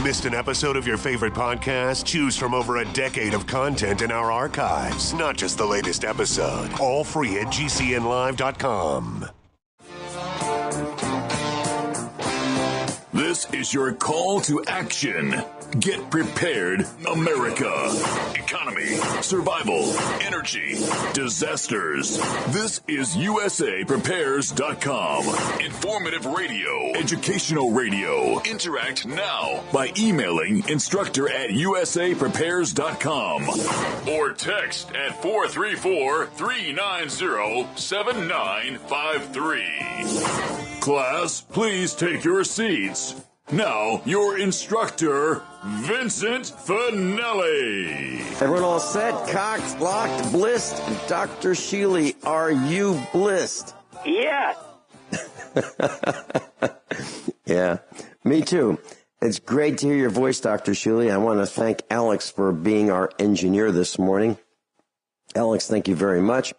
Missed an episode of your favorite podcast? Choose from over a decade of content in our archives, not just the latest episode. All free at GCNlive.com. This is your call to action. Get prepared, America. Economy, survival, energy, disasters. This is USAPrepares.com. Informative radio, educational radio. Interact now by emailing instructor@USAPrepares.com or text at 434-390-7953. Class, please take your seats. Now, your instructor, Vincent Finelli. Everyone all set? Cocked, locked, blissed? Dr. Shealy, are you blissed? Yeah. Yeah, me too. It's great to hear your voice, Dr. Shealy. I want to thank Alex for being our engineer this morning. Alex, thank you very much.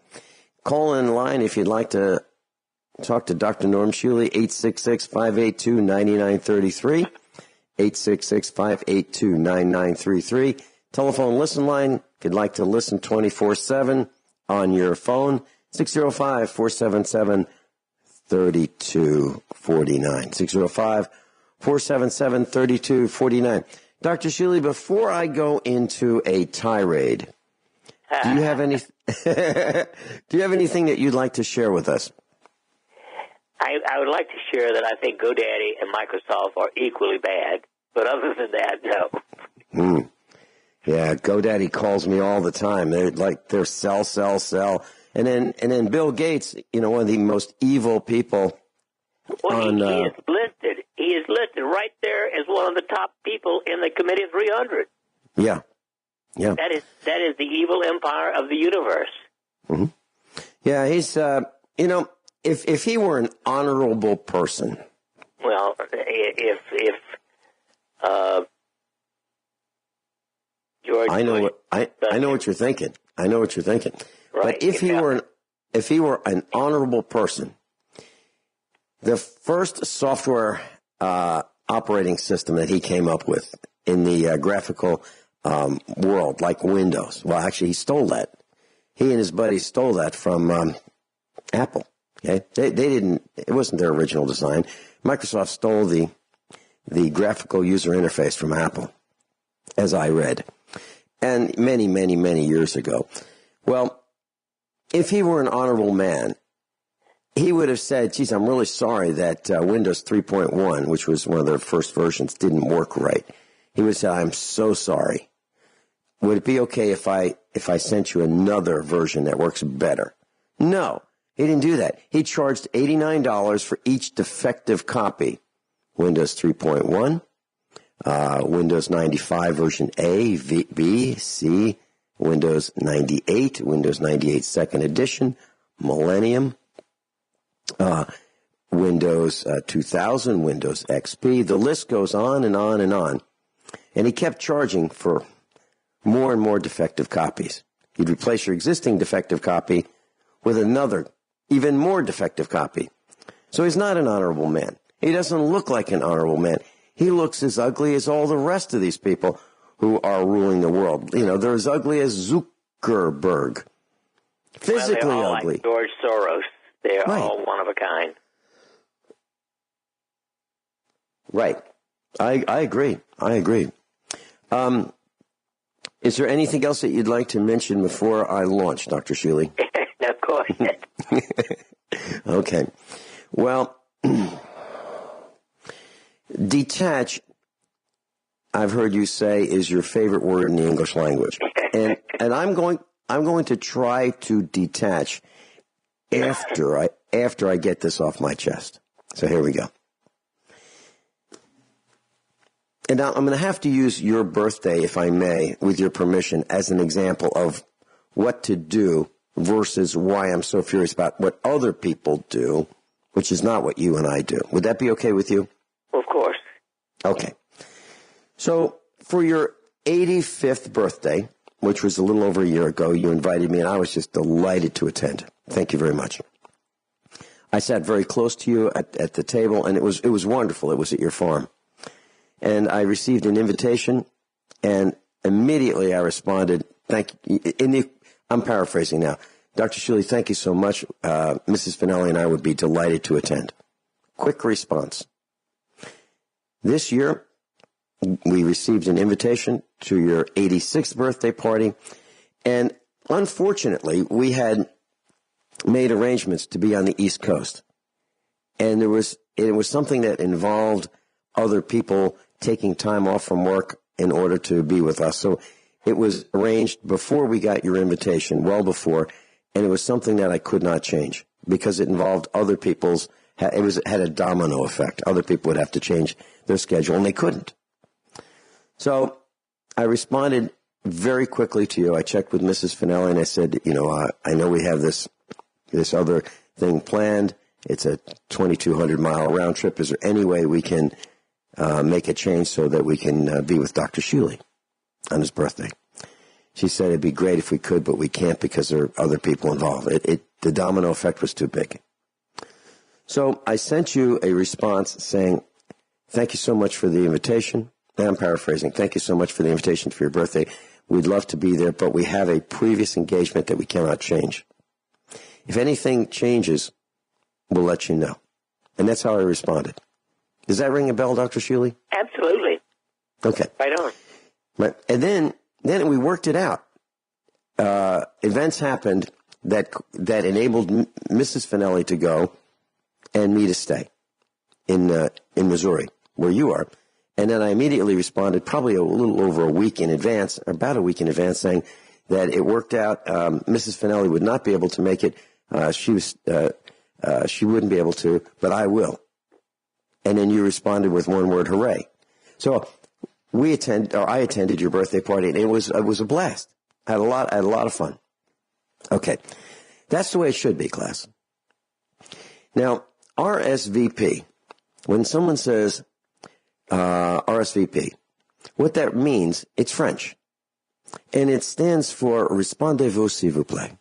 Call in line if you'd like to talk to Dr. Norm Shealy, 866-582-9933, 866-582-9933. Telephone listen line, if you'd like to listen 24/7 on your phone, 605-477-3249, 605-477-3249. Dr. Shealy, before I go into a tirade, do you have any? Do you have anything that you'd like to share with us? I would like to share that I think GoDaddy and Microsoft are equally bad, but other than that, no. Yeah, GoDaddy calls me all the time. They're sell. And then Bill Gates, one of the most evil people. Well, he is listed. He is listed right there as one of the top people in the Committee of 300. Yeah. That is the evil empire of the universe. Mm-hmm. Yeah, he's If he were an honorable person. Well, if George, I know what you're thinking. I know what you're thinking. Right, but if he were an honorable person, the first software operating system that he came up with in the graphical world, like Windows. Well, actually, he stole that. He and his buddies stole that from Apple. Okay, they didn't. It wasn't their original design. Microsoft stole the graphical user interface from Apple, as I read, and many, many, many years ago. Well, if he were an honorable man, he would have said, "Geez, I'm really sorry that Windows 3.1, which was one of their first versions, didn't work right." He would say, "I'm so sorry. Would it be okay if I sent you another version that works better?" No. He didn't do that. He charged $89 for each defective copy. Windows 3.1, Windows 95 version A, B, C, Windows 98, Windows 98 second edition, Millennium, Windows 2000, Windows XP. The list goes on and on and on. And he kept charging for more and more defective copies. He'd replace your existing defective copy with another even more defective copy. So he's not an honorable man. He doesn't look like an honorable man. He looks as ugly as all the rest of these people who are ruling the world. They're as ugly as Zuckerberg. Physically they're all ugly. Like George Soros. They're right. all one of a kind. Right. I agree. Is there anything else that you'd like to mention before I launch, Dr. Shealy? Of course. Okay. Well, detach, I've heard you say, is your favorite word in the English language. And I'm going to try to detach after I get this off my chest. So here we go. And now I'm going to have to use your birthday, if I may, with your permission, as an example of what to do versus why I'm so furious about what other people do, which is not what you and I do. Would that be okay with you? Of course. Okay. So for your 85th birthday, which was a little over a year ago, you invited me, and I was just delighted to attend. Thank you very much. I sat very close to you at the table, and it was wonderful. It was at your farm. and I received an invitation, and immediately I responded, thank you. I'm paraphrasing now. Dr. Shealy, thank you so much. Mrs. Finelli and I would be delighted to attend. Quick response. This year, we received an invitation to your 86th birthday party, and unfortunately, we had made arrangements to be on the East Coast. And it was something that involved other people taking time off from work in order to be with us. So it was arranged before we got your invitation, well before, and it was something that I could not change because it involved other people's, it had a domino effect. Other people would have to change their schedule, and they couldn't. So I responded very quickly to you. I checked with Mrs. Finelli, and I said, I know we have this other thing planned. It's a 2,200-mile round trip. Is there any way we can make a change so that we can be with Dr. Shealy on his birthday? She said it'd be great if we could, but we can't because there are other people involved. The domino effect was too big. So I sent you a response saying, thank you so much for the invitation. And I'm paraphrasing. Thank you so much for the invitation for your birthday. We'd love to be there, but we have a previous engagement that we cannot change. If anything changes, we'll let you know. And that's how I responded. Does that ring a bell, Dr. Shealy? Absolutely. Okay. Right on. Right. And then we worked it out. Events happened that enabled Mrs. Finelli to go and me to stay in Missouri, where you are. And then I immediately responded, probably a little over a week in advance, about a week in advance, saying that it worked out. Mrs. Finelli would not be able to make it. She wouldn't be able to, but I will. And then you responded with one word, hooray. So I attended your birthday party, and it was a blast. I had a lot of fun. Okay. That's the way it should be, class. Now, RSVP, when someone says RSVP, what that means, it's French. And it stands for Répondez-vous, s'il vous plaît.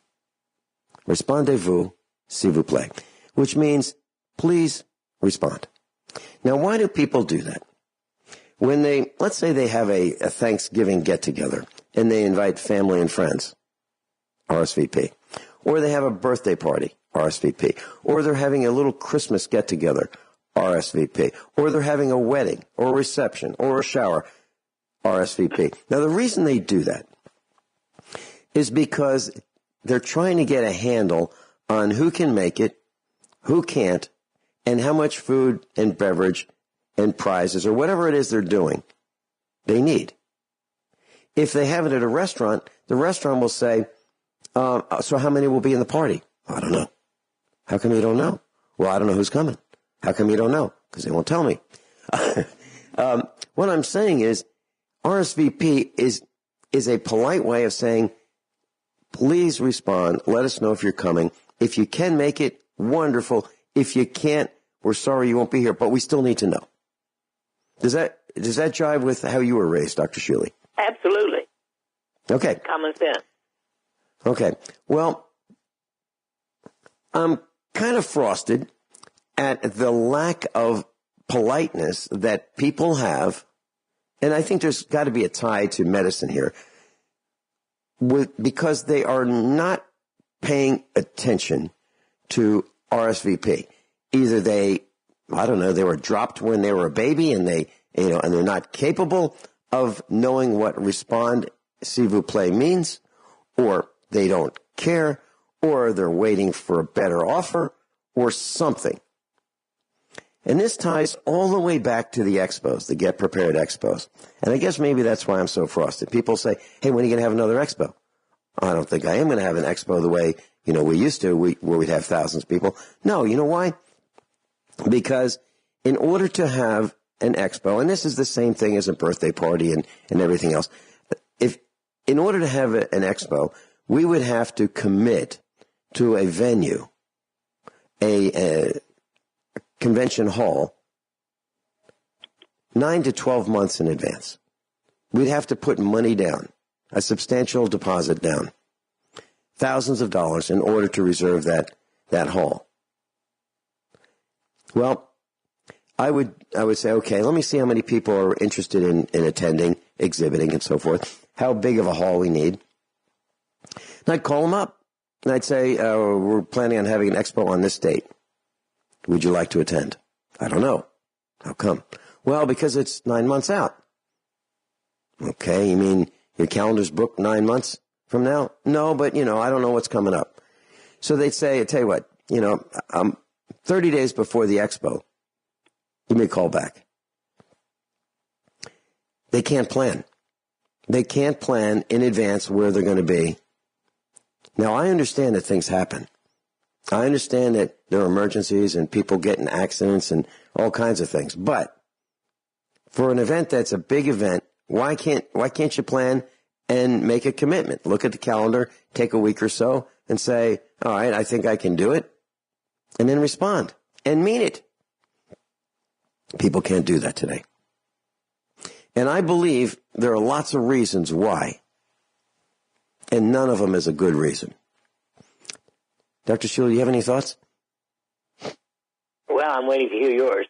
Répondez-vous, s'il vous plaît, which means please respond. Now, why do people do that? When let's say they have a Thanksgiving get-together and they invite family and friends, RSVP, or they have a birthday party, RSVP, or they're having a little Christmas get-together, RSVP, or they're having a wedding or a reception or a shower, RSVP. Now, the reason they do that is because they're trying to get a handle on who can make it, who can't, and how much food and beverage and prizes or whatever it is they're doing they need. If they have it at a restaurant, the restaurant will say, so how many will be in the party? I don't know. How come you don't know? Well, I don't know who's coming. How come you don't know? Because they won't tell me. What I'm saying is RSVP is a polite way of saying, please respond. Let us know if you're coming. If you can make it, wonderful. If you can't, we're sorry you won't be here, but we still need to know. Does that jive with how you were raised, Dr. Shealy? Absolutely. Okay. Common sense. Okay. Well, I'm kind of frosted at the lack of politeness that people have, and I think there's got to be a tie to medicine here, because they are not paying attention to RSVP. Either they were dropped when they were a baby and and they're not capable of knowing what respond, s'il vous plaît means, or they don't care, or they're waiting for a better offer, or something. And this ties all the way back to the expos, the Get Prepared expos. And I guess maybe that's why I'm so frosted. People say, hey, when are you going to have another expo? I don't think I am going to have an expo the way, we used to, where we'd have thousands of people. No, you know why? Because in order to have an expo, and this is the same thing as a birthday party and everything else, in order to have an expo, we would have to commit to a venue, a convention hall, 9 to 12 months in advance. We'd have to put money down, a substantial deposit down, thousands of dollars in order to reserve that hall. Well, I would say, okay, let me see how many people are interested in attending, exhibiting, and so forth, how big of a hall we need. And I'd call them up, and I'd say, we're planning on having an expo on this date. Would you like to attend? I don't know. How come? Well, because it's 9 months out. Okay, you mean your calendar's booked 9 months from now? No, but, I don't know what's coming up. So they'd say, I tell you what, 30 days before the expo, give me a call back. They can't plan. They can't plan in advance where they're going to be. Now, I understand that things happen. I understand that there are emergencies and people get in accidents and all kinds of things. But for an event that's a big event, why can't you plan and make a commitment? Look at the calendar, take a week or so, and say, all right, I think I can do it, and then respond and mean it. People can't do that today. And I believe there are lots of reasons why, and none of them is a good reason. Dr. Shealy, do you have any thoughts? Well, I'm waiting to hear yours.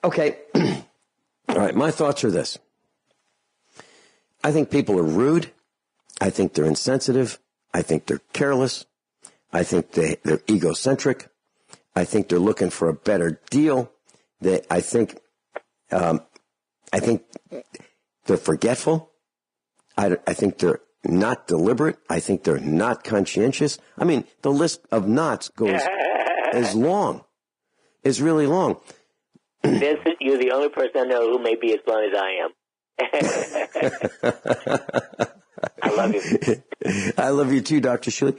Okay. All right, my thoughts are this. I think people are rude. I think they're insensitive. I think they're careless. I think they're egocentric. I think they're looking for a better deal. I think they're forgetful. I think they're not deliberate. I think they're not conscientious. I mean, the list of nots goes is long. It's really long. Vincent, you're the only person I know who may be as blunt as I am. I love you. I love you too, Dr. Shealy.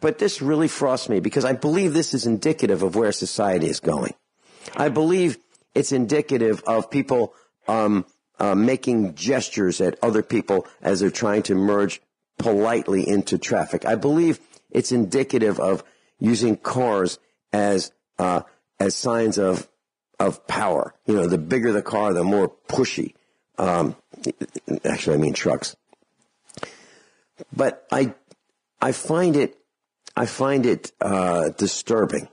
But this really frosts me because I believe this is indicative of where society is going. I believe it's indicative of people making gestures at other people as they're trying to merge politely into traffic. I believe it's indicative of using cars as signs of power. The bigger the car, the more pushy. Actually, I mean trucks. But I find it disturbing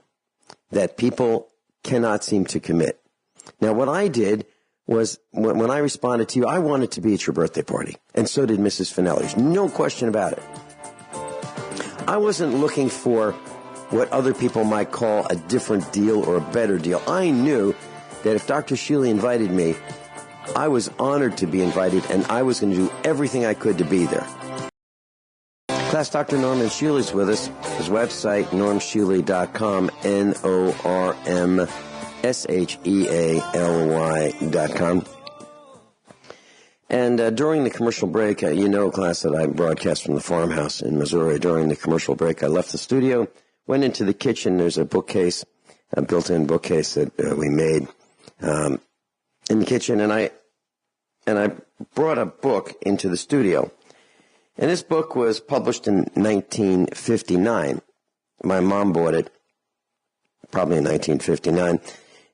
that people cannot seem to commit. Now, what I did was when I responded to you, I wanted to be at your birthday party, and so did Mrs. Finelli. There's no question about it. I wasn't looking for what other people might call a different deal or a better deal. I knew that if Dr. Shealy invited me, I was honored to be invited, and I was going to do everything I could to be there. Class Dr. Norman Shealy's with us. His website, normshealy.com, NORMSHEALY.com. And during the commercial break, class, that I broadcast from the farmhouse in Missouri. During the commercial break, I left the studio, went into the kitchen. There's a bookcase, a built-in bookcase that we made in the kitchen, and I brought a book into the studio. And this book was published in 1959. My mom bought it probably in 1959.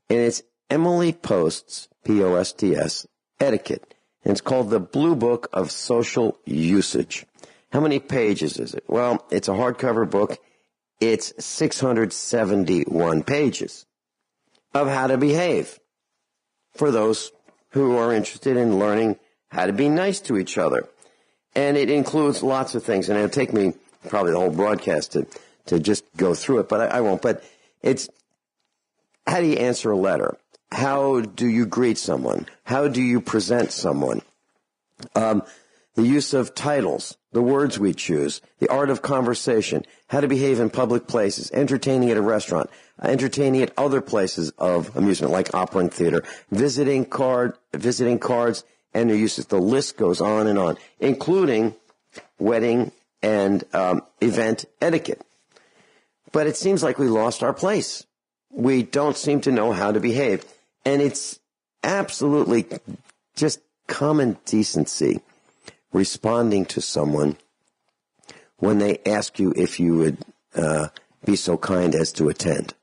And it's Emily Post's, P-O-S-T-S, Etiquette. And it's called The Blue Book of Social Usage. How many pages is it? Well, it's a hardcover book. It's 671 pages of how to behave for those who are interested in learning how to be nice to each other. And it includes lots of things, and it'll take me probably the whole broadcast to just go through it, but I won't. But it's how do you answer a letter? How do you greet someone? How do you present someone? The use of titles, the words we choose, the art of conversation, how to behave in public places, entertaining at a restaurant, entertaining at other places of amusement like opera and theater, visiting cards, and their uses. The list goes on and on, including wedding and event etiquette. But it seems like we lost our place. We don't seem to know how to behave. And it's absolutely just common decency responding to someone when they ask you if you would be so kind as to attend.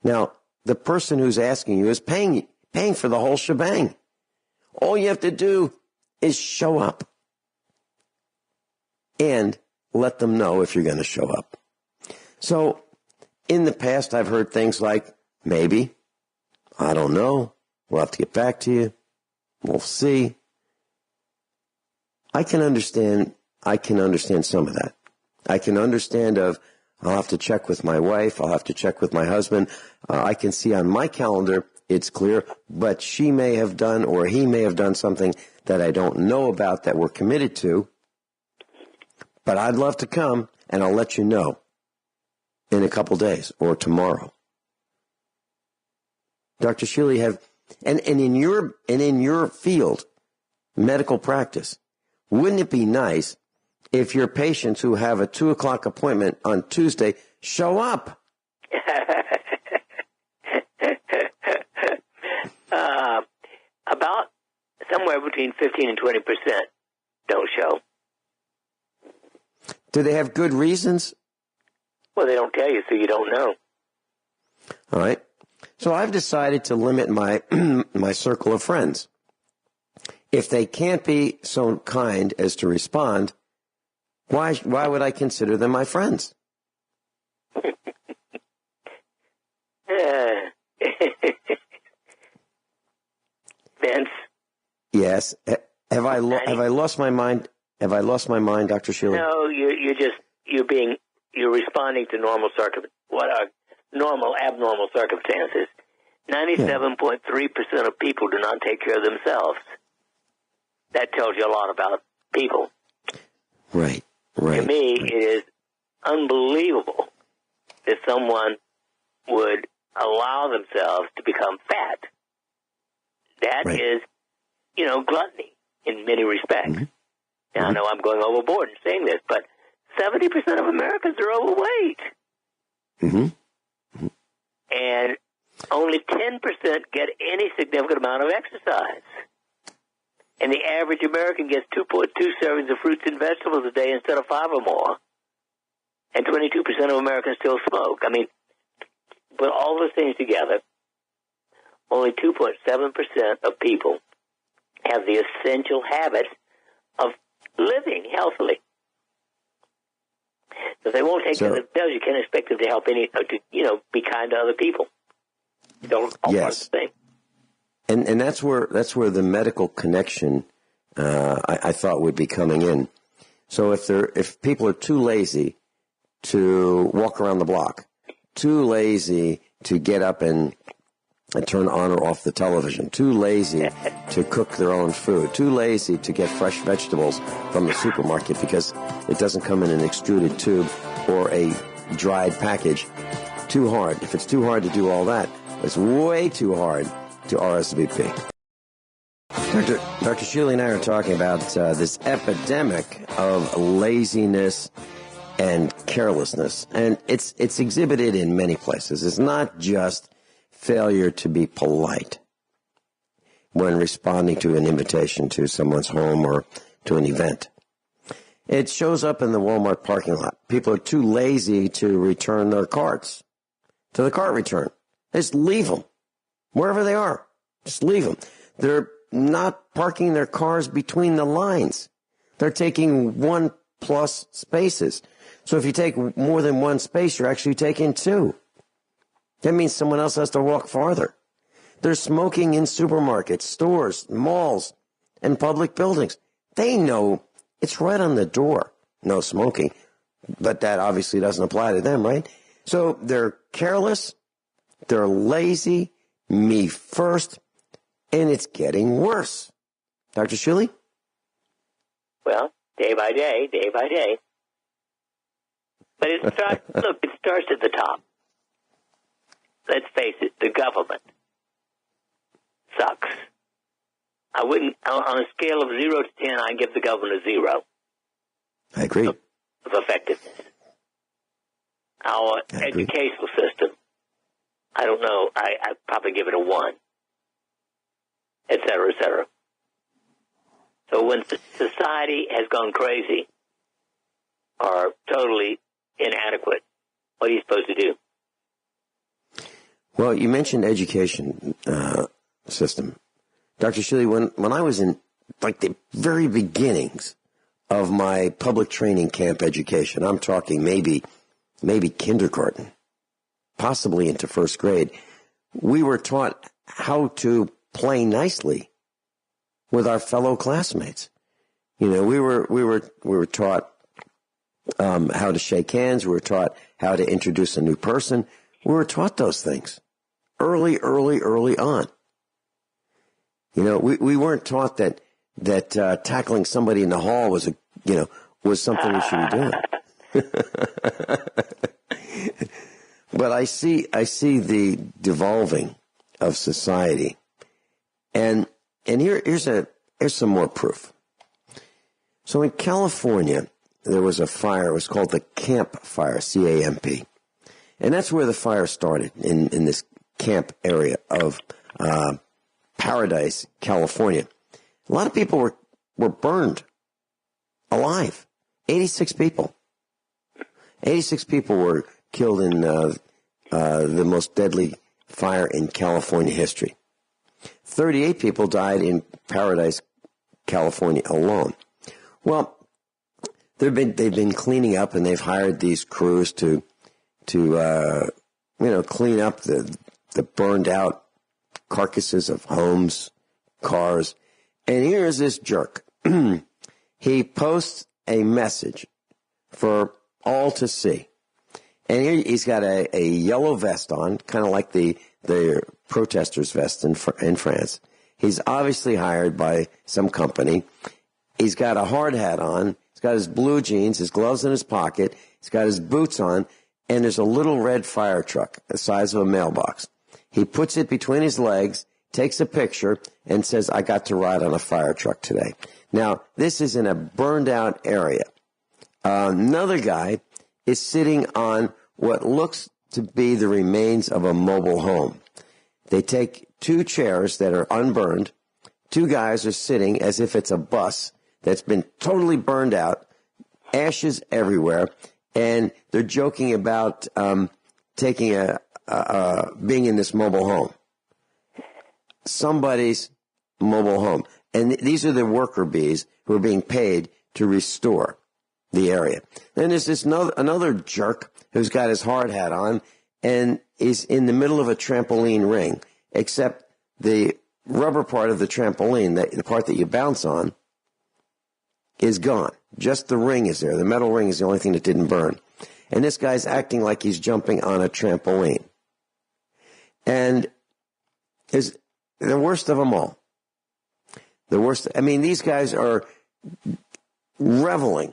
Now, the person who's asking you is paying for the whole shebang. All you have to do is show up and let them know if you're going to show up. So in the past, I've heard things like, maybe, I don't know. We'll have to get back to you. We'll see. I can understand some of that. I can understand I'll have to check with my wife. I'll have to check with my husband. I can see on my calendar it's clear, but she may have done or he may have done something that I don't know about that we're committed to. But I'd love to come, and I'll let you know in a couple days or tomorrow. Dr. Shealy, and in your field, medical practice, wouldn't it be nice if your patients who have a 2:00 appointment on Tuesday show up? About somewhere between 15 and 20% don't show. Do they have good reasons? Well, they don't tell you, so you don't know. All right. So I've decided to limit my my circle of friends. If they can't be so kind as to respond, why would I consider them my friends? Vince? Yes. Have I lost my mind? Have I lost my mind, Dr. Shealy? No, you're responding to what are normal, abnormal circumstances. 97.3% of people do not take care of themselves. That tells you a lot about people. Right. To me, it is unbelievable that someone would allow themselves to become fat. That is, gluttony in many respects. Mm-hmm. Now, I know I'm going overboard in saying this, but 70% of Americans are overweight. Mm-hmm. And only 10% get any significant amount of exercise. And the average American gets 2.2 servings of fruits and vegetables a day instead of 5 or more. And 22% of Americans still smoke. I mean, put all those things together, only 2.7% of people have the essential habits of living healthily. So if they won't take care of themselves, you can't expect them to help be kind to other people. Don't all part of the thing. And that's where the medical connection I thought would be coming in. So if people are too lazy to walk around the block, too lazy to get up and turn on or off the television, too lazy to cook their own food, too lazy to get fresh vegetables from the supermarket because it doesn't come in an extruded tube or a dried package, too hard. If it's too hard to do all that, it's way too hard to RSVP. Dr. Shealy and I are talking about this epidemic of laziness and carelessness, and it's exhibited in many places. It's not just failure to be polite when responding to an invitation to someone's home or to an event. It shows up in the Walmart parking lot. People are too lazy to return their carts to the cart return. They just leave them wherever they are. Just leave them. They're not parking their cars between the lines. They're taking 1+ spaces. So if you take more than one space, you're actually taking 2. That means someone else has to walk farther. They're smoking in supermarkets, stores, malls, and public buildings. They know it's right on the door, no smoking. But that obviously doesn't apply to them, right? So they're careless, they're lazy, me first, and it's getting worse. Dr. Shealy? Well, day by day. But it starts at the top. Let's face it, the government sucks. I wouldn't, on a scale of 0 to 10, I'd give the government a 0. I agree. Of effectiveness. Our educational system, I don't know, I'd probably give it a 1, et cetera, et cetera. So when society has gone crazy or totally inadequate, what are you supposed to do? Well, you mentioned education system. Dr. Shealy, when I was in the very beginnings of my public training camp education, I'm talking maybe kindergarten, possibly into first grade, we were taught how to play nicely with our fellow classmates. You know, we were taught how to shake hands. We were taught how to introduce a new person. We were taught those things early on. You know, we weren't taught that tackling somebody in the hall was something we should be doing. But I see the devolving of society, and here's some more proof. So in California, there was a fire. It was called the Camp Fire, C-A-M-P, and that's where the fire started in this camp area of Paradise, California. A lot of people were burned alive. 86 people. 86 people were killed in the most deadly fire in California history. 38 people died in Paradise, California alone. Well, they've been cleaning up, and they've hired these crews to clean up the burned out carcasses of homes, cars. And here's this jerk. He posts a message for all to see. And here he's got a yellow vest on, kind of like the protesters' vest in France. He's obviously hired by some company. He's got a hard hat on. He's got his blue jeans, his gloves in his pocket. He's got his boots on. And there's a little red fire truck the size of a mailbox. He puts it between his legs, takes a picture, and says, I got to ride on a fire truck today. Now, this is in a burned-out area. Another guy is sitting on what looks to be the remains of a mobile home. They take two chairs that are unburned. Two guys are sitting as if it's a bus that's been totally burned out, ashes everywhere, and they're joking about being in this mobile home. Somebody's mobile home. And these are the worker bees who are being paid to restore the area. Then there's this another jerk who's got his hard hat on and is in the middle of a trampoline ring, except the rubber part of the trampoline, the part that you bounce on, is gone. Just the ring is there. The metal ring is the only thing that didn't burn. And this guy's acting like he's jumping on a trampoline. And is the worst of them all. The worst. I mean, these guys are reveling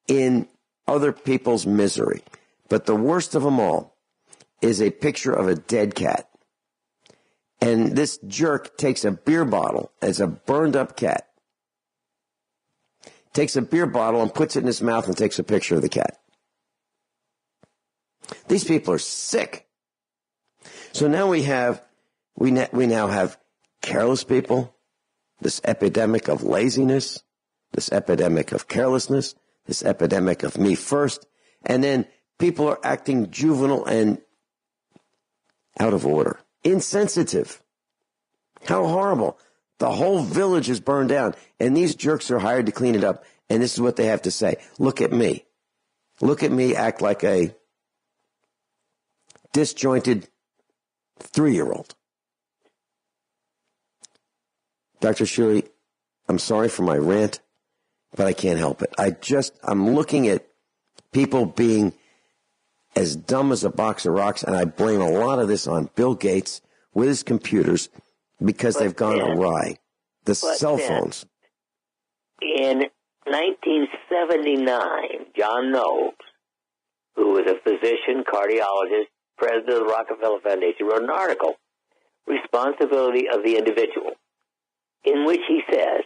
in other people's misery. But the worst of them all is a picture of a dead cat. And this jerk takes a beer bottle as a burned up cat, takes a beer bottle and puts it in his mouth and takes a picture of the cat. These people are sick. So now we now have careless people, this epidemic of laziness, this epidemic of carelessness, this epidemic of me first, and then people are acting juvenile and out of order, insensitive. How horrible. The whole village is burned down, and these jerks are hired to clean it up, and this is what they have to say. Look at me. Look at me act like a disjointed 3-year-old. Dr. Shealy, I'm sorry for my rant, but I can't help it. I'm looking at people being as dumb as a box of rocks, and I blame a lot of this on Bill Gates with his computers because they've gone awry. The cell phones. In 1979, John Knowles, who was a physician, cardiologist, president of the Rockefeller Foundation, wrote an article, Responsibility of the Individual, in which he says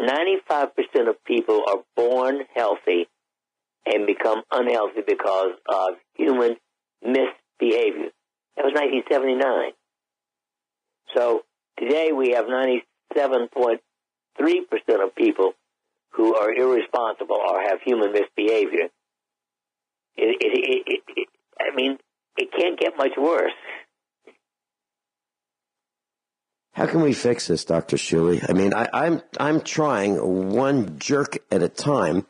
95% of people are born healthy and become unhealthy because of human misbehavior. That was 1979. So today we have 97.3% of people who are irresponsible or have human misbehavior. I mean, it can't get much worse. How can we fix this, Dr. Shealy? I mean, I'm trying one jerk at a time.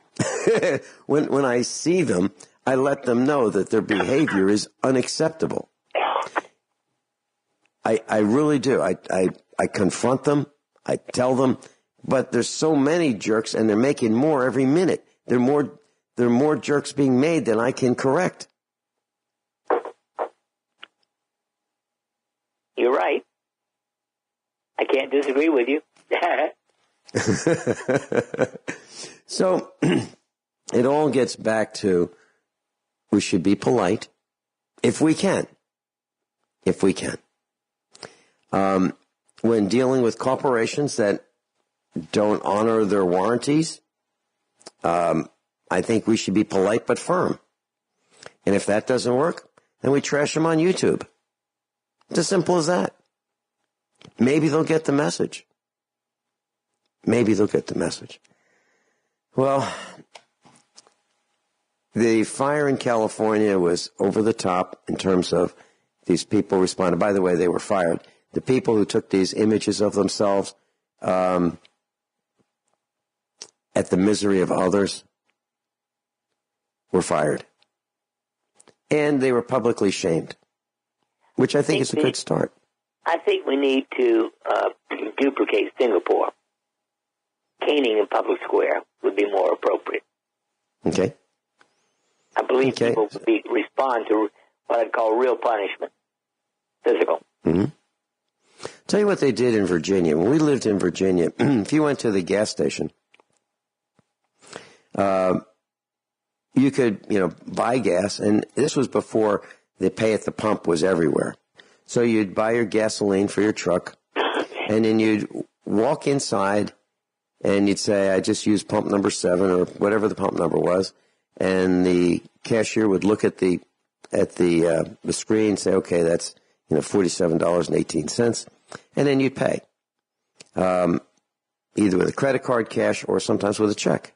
When I see them, I let them know that their behavior is unacceptable. I really do. I confront them. I tell them, but there's so many jerks, and they're making more every minute. There are more jerks being made than I can correct. You're right. I can't disagree with you. So it all gets back to we should be polite if we can. If we can. When dealing with corporations that don't honor their warranties, I think we should be polite but firm. And if that doesn't work, then we trash them on YouTube. It's as simple as that. Maybe they'll get the message. Maybe they'll get the message. Well, the fire in California was over the top in terms of these people responded. By the way, they were fired. The people who took these images of themselves at the misery of others were fired. And they were publicly shamed, which I think is a good start. I think we need to duplicate Singapore. Caning in public square would be more appropriate. Okay. I believe people would respond to what I'd call real punishment, physical. Mm-hmm. Tell you what they did in Virginia. When we lived in Virginia, if you went to the gas station, you could, buy gas, and this was before the pay at the pump was everywhere. So you'd buy your gasoline for your truck, and then you'd walk inside, and you'd say, I just used pump number 7, or whatever the pump number was, and the cashier would look at the screen and say, okay, that's $47.18, and then you'd pay, either with a credit card, cash, or sometimes with a check.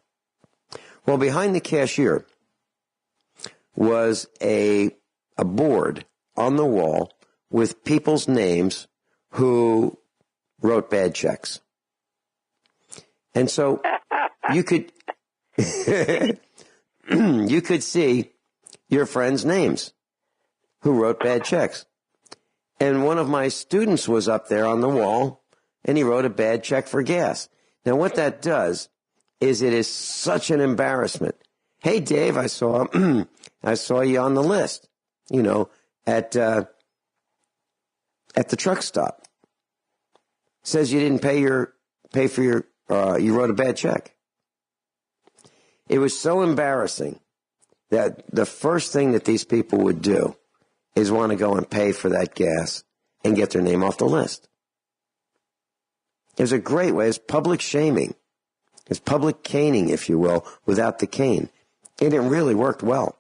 Well, behind the cashier was a board on the wall with people's names who wrote bad checks. And so you could you could see your friends' names who wrote bad checks. And one of my students was up there on the wall, and he wrote a bad check for gas. Now, what that does is it is such an embarrassment. Hey, Dave, I saw you on the list, at the truck stop. Says you didn't pay for your, you wrote a bad check. It was so embarrassing that the first thing that these people would do is want to go and pay for that gas and get their name off the list. It was a great way. It's public shaming. It's public caning, if you will, without the cane. And it really worked well.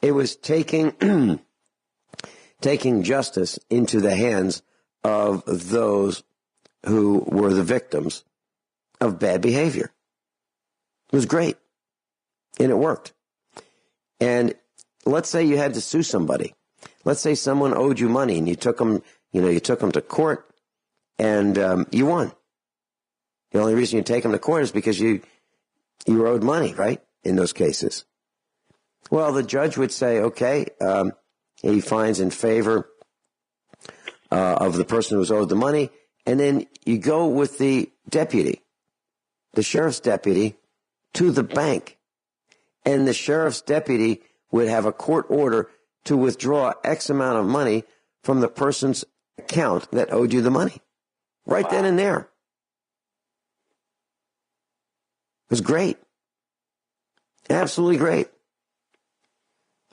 It was taking justice into the hands of those who were the victims of bad behavior. It was great. And it worked. And let's say you had to sue somebody. Let's say someone owed you money and you took them to court and you won. The only reason you take them to court is because you owed money, right? In those cases. Well, the judge would say, okay, he finds in favor of the person who's owed the money, and then you go with the deputy, the sheriff's deputy, to the bank. And the sheriff's deputy would have a court order to withdraw X amount of money from the person's account that owed you the money. Right then and there. It was great. Absolutely great.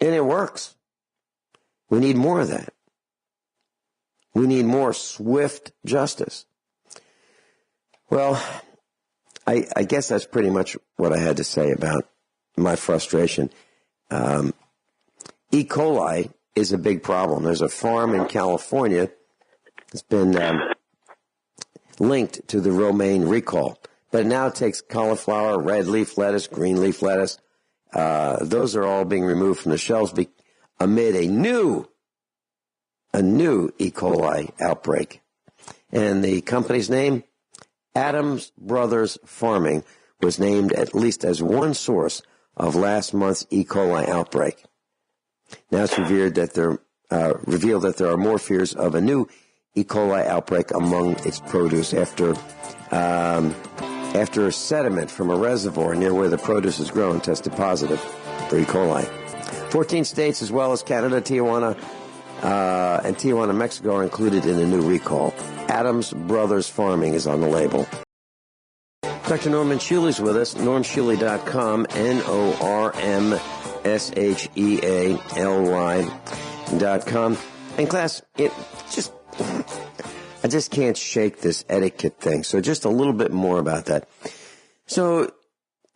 And it works. We need more of that. We need more swift justice. Well, I guess that's pretty much what I had to say about my frustration. E. coli is a big problem. There's a farm in California that's been linked to the romaine recall. But now it takes cauliflower, red leaf lettuce, green leaf lettuce. Those are all being removed from the shelves amid a new E. coli outbreak. And the company's name, Adams Brothers Farming, was named at least as one source of last month's E. coli outbreak. Now it's revealed that there are more fears of a new E. coli outbreak among its produce after sediment from a reservoir near where the produce is grown tested positive for E. coli. 14 states as well as Canada, Tijuana, and Tijuana, Mexico are included in the new recall. Adams Brothers Farming is on the label. Dr. Norman Shealy's with us, normshealy.com, NORMSHEALY.com. And class, I just can't shake this etiquette thing. So just a little bit more about that. So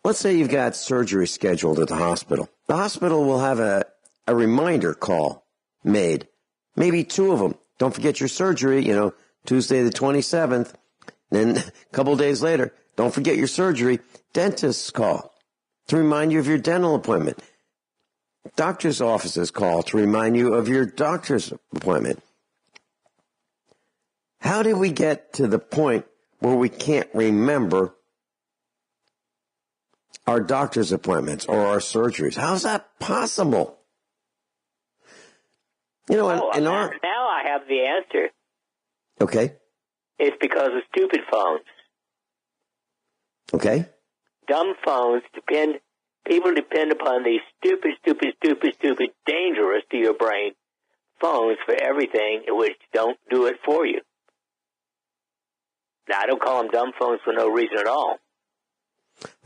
let's say you've got surgery scheduled at the hospital. The hospital will have a reminder call made, maybe 2 of them. Don't forget your surgery, Tuesday the 27th. Then a couple days later, don't forget your surgery. Dentist's call to remind you of your dental appointment. Doctor's offices call to remind you of your doctor's appointment. How did we get to the point where we can't remember our doctor's appointments or our surgeries? How's that possible? Now I have the answer. Okay. It's because of stupid phones. Okay. Dumb phones people depend upon these stupid, dangerous to your brain phones for everything, which don't do it for you. Now, I don't call them dumb phones for no reason at all.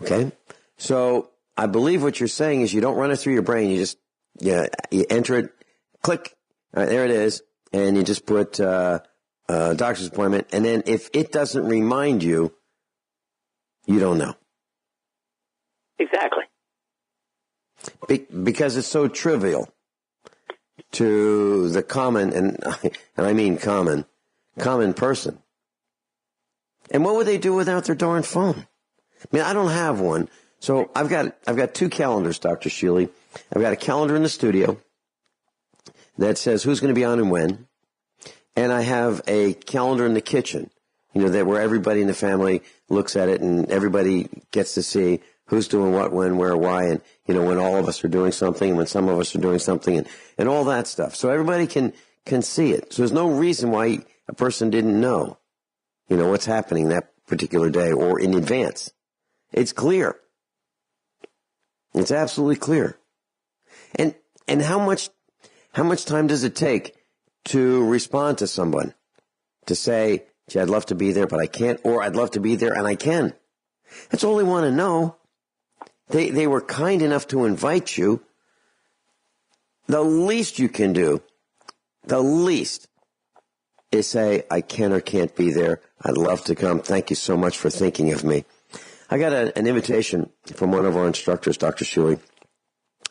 Okay. So I believe what you're saying is you don't run it through your brain. You just, you enter it, click, there it is, and you just put doctor's appointment. And then if it doesn't remind you, you don't know. Exactly. Because it's so trivial to the common, and I mean common person. And what would they do without their darn phone? I mean, I don't have one. So I've got 2 calendars, Dr. Shealy. I've got a calendar in the studio that says who's going to be on and when. And I have a calendar in the kitchen, that where everybody in the family looks at it and everybody gets to see who's doing what, when, where, why, and, when all of us are doing something, when some of us are doing something, and all that stuff. So everybody can see it. So there's no reason why a person didn't know, what's happening that particular day or in advance. It's clear. It's absolutely clear. And how much time does it take to respond to someone? To say, gee, I'd love to be there, but I can't, or I'd love to be there and I can. That's all they want to know. They were kind enough to invite you. The least you can do, is say, I can or can't be there. I'd love to come. Thank you so much for thinking of me. I got an invitation from one of our instructors, Dr. Shealy.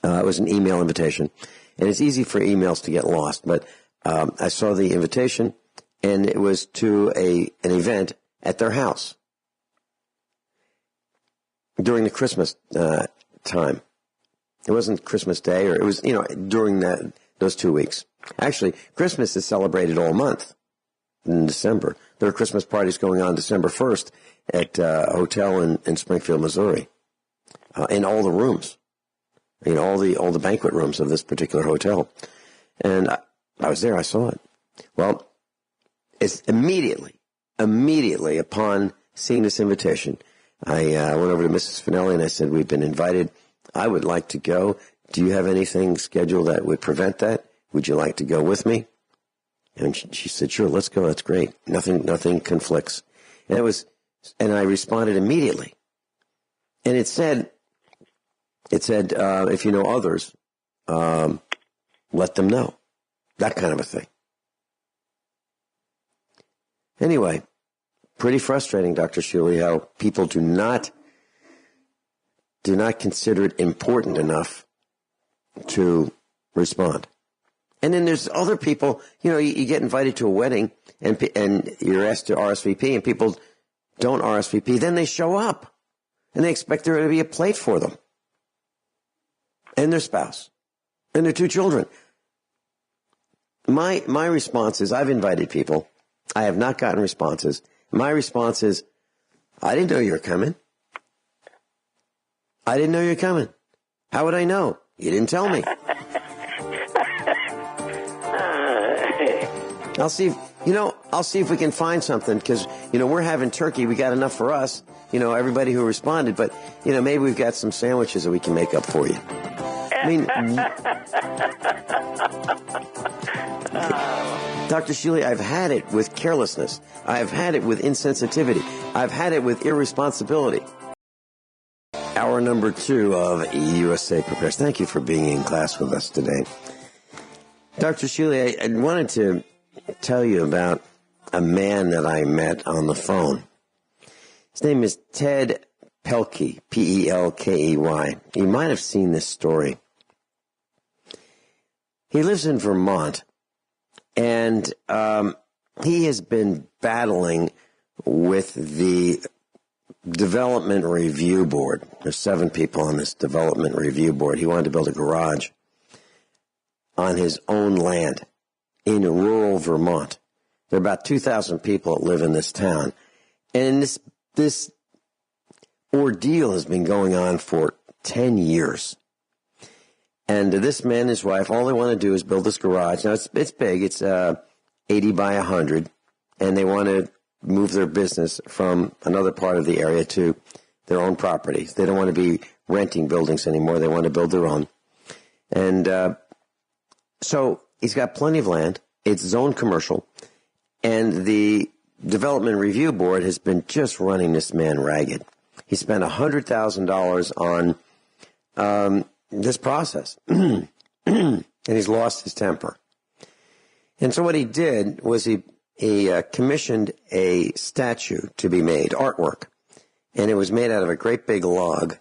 It was an email invitation. And it's easy for emails to get lost, but I saw the invitation, and it was to an event at their house during the Christmas time. It wasn't Christmas Day, or it was, during those 2 weeks. Actually, Christmas is celebrated all month in December. There are Christmas parties going on December 1st at a hotel in Springfield, Missouri, in all the rooms, all the banquet rooms of this particular hotel. And I was there. I saw it. Well, it's immediately upon seeing this invitation, I went over to Mrs. Finelli and I said, we've been invited. I would like to go. Do you have anything scheduled that would prevent that? Would you like to go with me? And she said, sure, let's go. That's great. Nothing conflicts. And I responded immediately. And it said, if you know others, let them know. That kind of a thing. Anyway, pretty frustrating, Dr. Shealy, how people do not consider it important enough to respond. And then there's other people, you get invited to a wedding and you're asked to RSVP and people don't RSVP. Then they show up and they expect there to be a plate for them and their spouse and their 2 children. My response is, I've invited people. I have not gotten responses. My response is, I didn't know you were coming. I didn't know you were coming. How would I know? You didn't tell me. I'll see I'll see if we can find something because, we're having turkey. We got enough for us, everybody who responded. But, maybe we've got some sandwiches that we can make up for you. I mean, Dr. Shealy, I've had it with carelessness. I've had it with insensitivity. I've had it with irresponsibility. Hour number 2 of USA Prepares. Thank you for being in class with us today. Dr. Shealy, I wanted to tell you about a man that I met on the phone. His name is Ted Pelkey, Pelkey. You might have seen this story. He lives in Vermont, and he has been battling with the Development Review Board. There's 7 people on this Development Review Board. He wanted to build a garage on his own land in rural Vermont. There are about 2,000 people that live in this town. And this ordeal has been going on for 10 years. And this man and his wife, all they want to do is build this garage. Now, it's big. It's 80 by 100. And they want to move their business from another part of the area to their own property. They don't want to be renting buildings anymore. They want to build their own. And so he's got plenty of land. It's zoned commercial. And the Development Review Board has been just running this man ragged. He spent $100,000 on this process. And he's lost his temper. And so what he did was he commissioned a statue to be made, artwork. And it was made out of a great big log.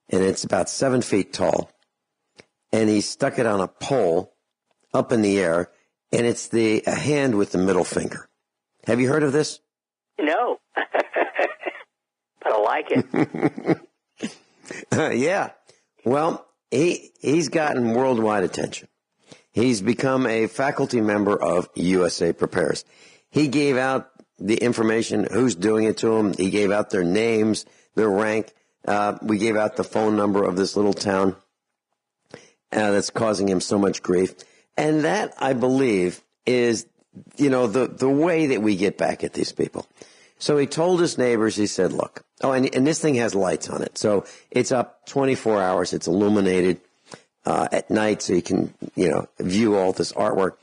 And it's about 7 feet tall. And he stuck it on a pole up in the air, and it's a hand with the middle finger. Have you heard of this? No. But I like it. Yeah. Well, he's gotten worldwide attention. He's become a faculty member of USA Prepares. He gave out the information, who's doing it to him. He gave out their names, their rank. We gave out the phone number of this little town that's causing him so much grief. And that, I believe, is, the way that we get back at these people. So he told his neighbors, he said, look, and this thing has lights on it. So it's up 24 hours. It's illuminated at night so you can, view all this artwork.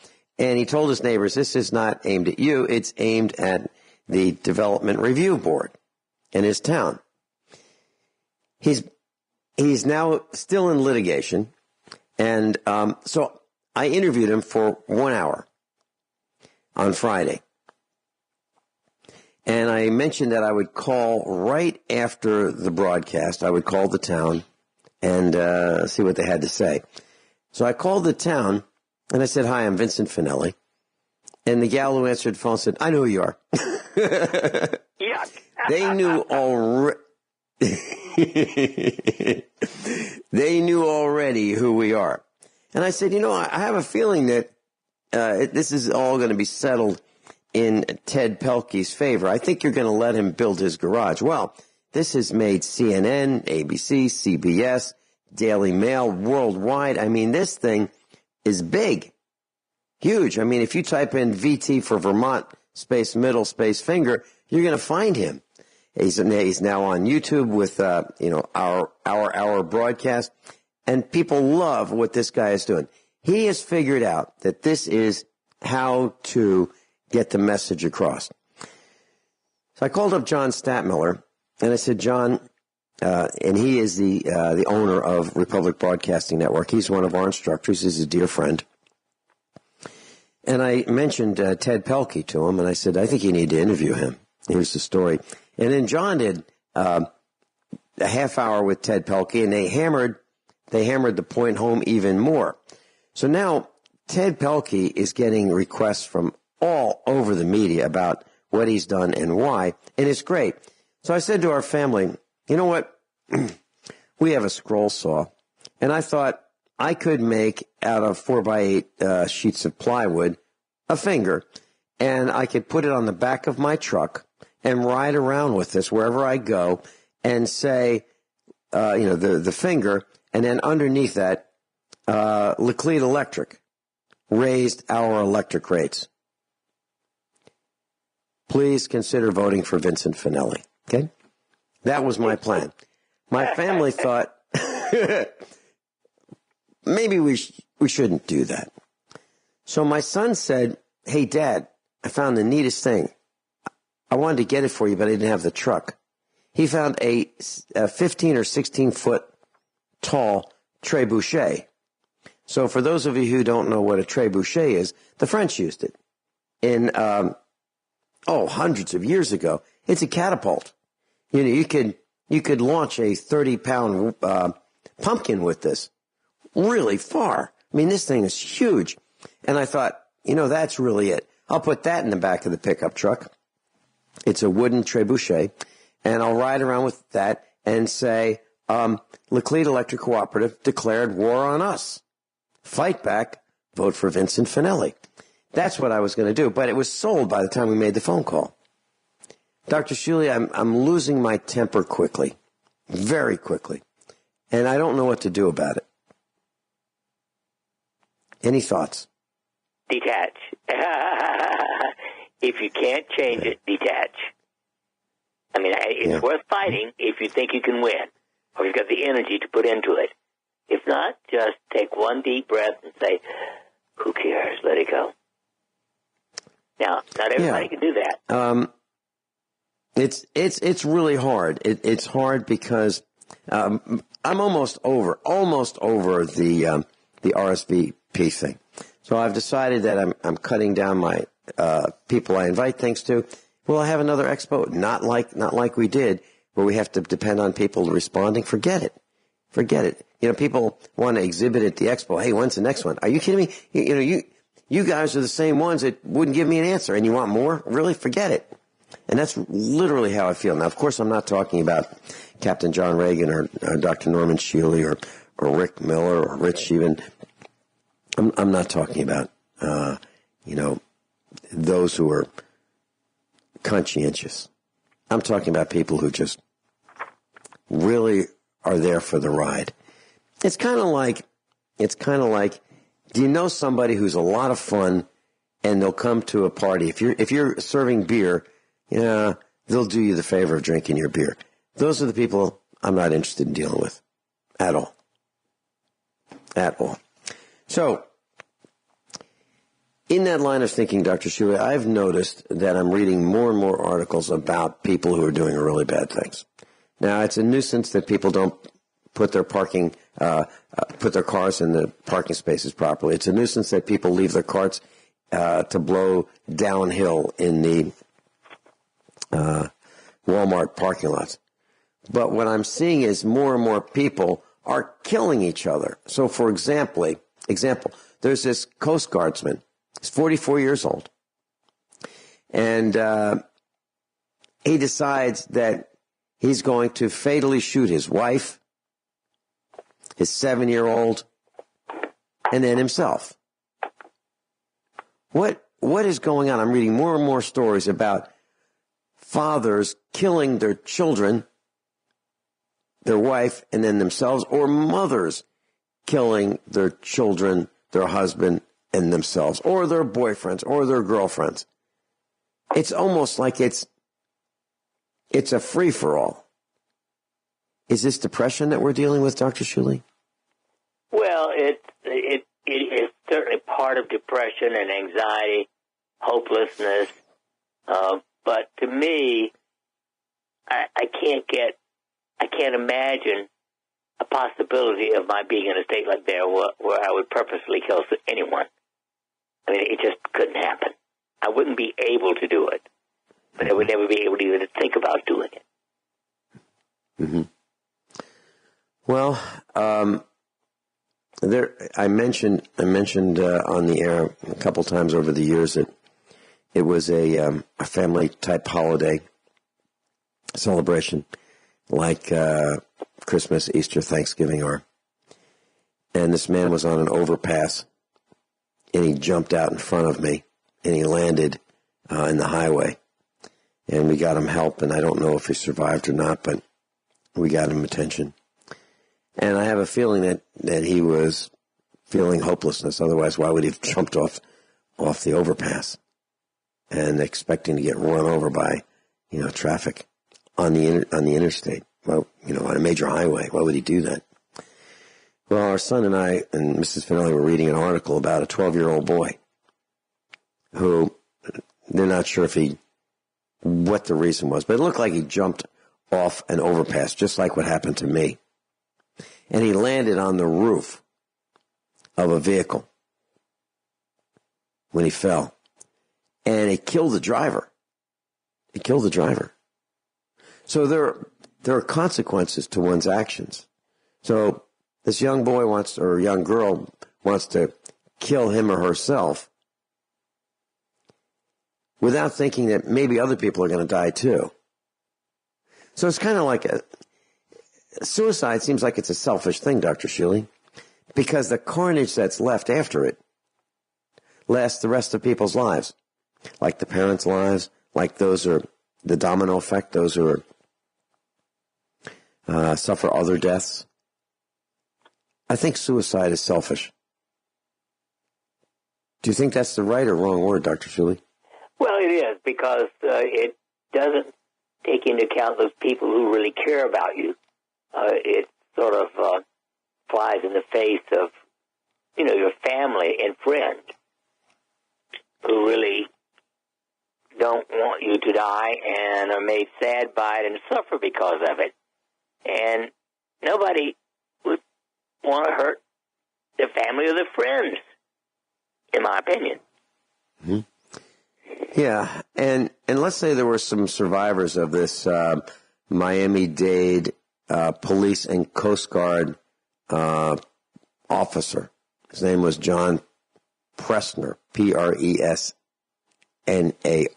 And he told his neighbors, this is not aimed at you. It's aimed at the Development Review Board in his town. He's now still in litigation. And so I interviewed him for 1 hour on Friday. And I mentioned that I would call right after the broadcast. I would call the town and see what they had to say. So I called the town, and I said, hi, I'm Vincent Finelli. And the gal who answered the phone said, I know who you are. Yuck. They knew They knew already who we are. And I said, I have a feeling that this is all going to be settled in Ted Pelkey's favor. I think you're going to let him build his garage. Well, this has made CNN, ABC, CBS, Daily Mail, worldwide. I mean, this thing is big, huge. I mean, if you type in VT for Vermont, space middle, space finger, you're going to find him. He's now on YouTube with, our broadcast. And people love what this guy is doing. He has figured out that this is how to get the message across. So I called up John Statmiller, and I said, John, and he is the owner of Republic Broadcasting Network. He's one of our instructors. He's a dear friend. And I mentioned Ted Pelkey to him, and I said, I think you need to interview him. Here's the story. And then John did a half hour with Ted Pelkey, and they hammered the point home even more. So now Ted Pelkey is getting requests from all over the media about what he's done and why, and it's great. So I said to our family, you know what? We have a scroll saw, and I thought I could make out of 4x8 sheets of plywood a finger, and I could put it on the back of my truck and ride around with this wherever I go and say, the finger, and then underneath that, Laclede Electric raised our electric rates. please consider voting for Vincent Finelli. Okay? That was my plan. My family thought, maybe we shouldn't do that. So my son said, hey, Dad, I found the neatest thing. I wanted to get it for you, but I didn't have the truck. He found a 15 or 16 foot tall trebuchet. So for those of you who don't know what a trebuchet is, the French used it in, hundreds of years ago. It's a catapult. You know, you could launch a 30-pound pumpkin with this really far. I mean, this thing is huge. And I thought, that's really it. I'll put that in the back of the pickup truck. It's a wooden trebuchet. And I'll ride around with that and say, Laclede Electric Cooperative declared war on us. Fight back, vote for Vincent Finelli. That's what I was going to do. But it was sold by the time we made the phone call. Dr. Shealy, I'm losing my temper quickly, very quickly. And I don't know what to do about it. Any thoughts? Detach. If you can't change it, detach. I mean, it's worth fighting if you think you can win, or you've got the energy to put into it. If not, just take one deep breath and say, who cares? Let it go. Now, not everybody can do that. It's really hard. It's hard because I'm almost over the RSVP thing. So I've decided that I'm cutting down my people I invite things to. Will I have another expo? Not like we did, where we have to depend on people responding. Forget it. People want to exhibit at the expo. Hey, when's the next one? Are you kidding me? You guys are the same ones that wouldn't give me an answer, and you want more? Really? Forget it. And that's literally how I feel. Now, of course, I'm not talking about Captain John Regan or Dr. Norman Shealy or Rick Miller or Rich Scheben. I'm not talking about, those who are conscientious. I'm talking about people who just really are there for the ride. It's kind of like, do you know somebody who's a lot of fun and they'll come to a party? If you're serving beer, they'll do you the favor of drinking your beer. Those are the people I'm not interested in dealing with at all. At all. So, in that line of thinking, Dr. Shealy, I've noticed that I'm reading more and more articles about people who are doing really bad things. Now, it's a nuisance that people don't put their cars in the parking spaces properly. It's a nuisance that people leave their carts to blow downhill in the Walmart parking lots. But what I'm seeing is more and more people are killing each other. So, for example, there's this Coast Guardsman. He's 44 years old. And he decides that he's going to fatally shoot his wife, his 7-year-old, and then himself. What is going on? I'm reading more and more stories about fathers killing their children, their wife, and then themselves, or mothers killing their children, their husband, and themselves, or their boyfriends, or their girlfriends. It's almost like it's a free-for-all. Is this depression that we're dealing with, Dr. Shealy? Well, it is certainly part of depression and anxiety, hopelessness. But to me, I can't imagine a possibility of my being in a state like that where I would purposely kill anyone. I mean, it just couldn't happen. I wouldn't be able to do it, but I would never be able to even think about doing it. Mm-hmm. Well, I mentioned on the air a couple times over the years that it was a family type holiday celebration, like Christmas, Easter, Thanksgiving are. And this man was on an overpass, and he jumped out in front of me, and he landed in the highway. And we got him help, and I don't know if he survived or not, but we got him attention. And I have a feeling that he was feeling hopelessness. Otherwise, why would he have jumped off the overpass? and expecting to get run over by, traffic on the interstate. Well, on a major highway. Why would he do that? Well, our son and I and Mrs. Finelli were reading an article about a 12-year-old boy who they're not sure what the reason was, but it looked like he jumped off an overpass, just like what happened to me. And he landed on the roof of a vehicle when he fell. And it killed the driver. It killed the driver. So there are consequences to one's actions. So this young boy young girl wants to kill him or herself without thinking that maybe other people are going to die too. So it's kind of like suicide seems like it's a selfish thing, Dr. Shealy, because the carnage that's left after it lasts the rest of people's lives, like the parents' lives, like those are the domino effect, those who suffer other deaths. I think suicide is selfish. Do you think that's the right or wrong word, Dr. Shealy? Well, it is, because it doesn't take into account those people who really care about you. It sort of flies in the face of, your family and friends who really don't want you to die and are made sad by it and suffer because of it. And nobody would want to hurt their family or their friends, in my opinion. Mm-hmm. Yeah, and let's say there were some survivors of this Miami-Dade police and Coast Guard officer. His name was John Presner, Presnar. He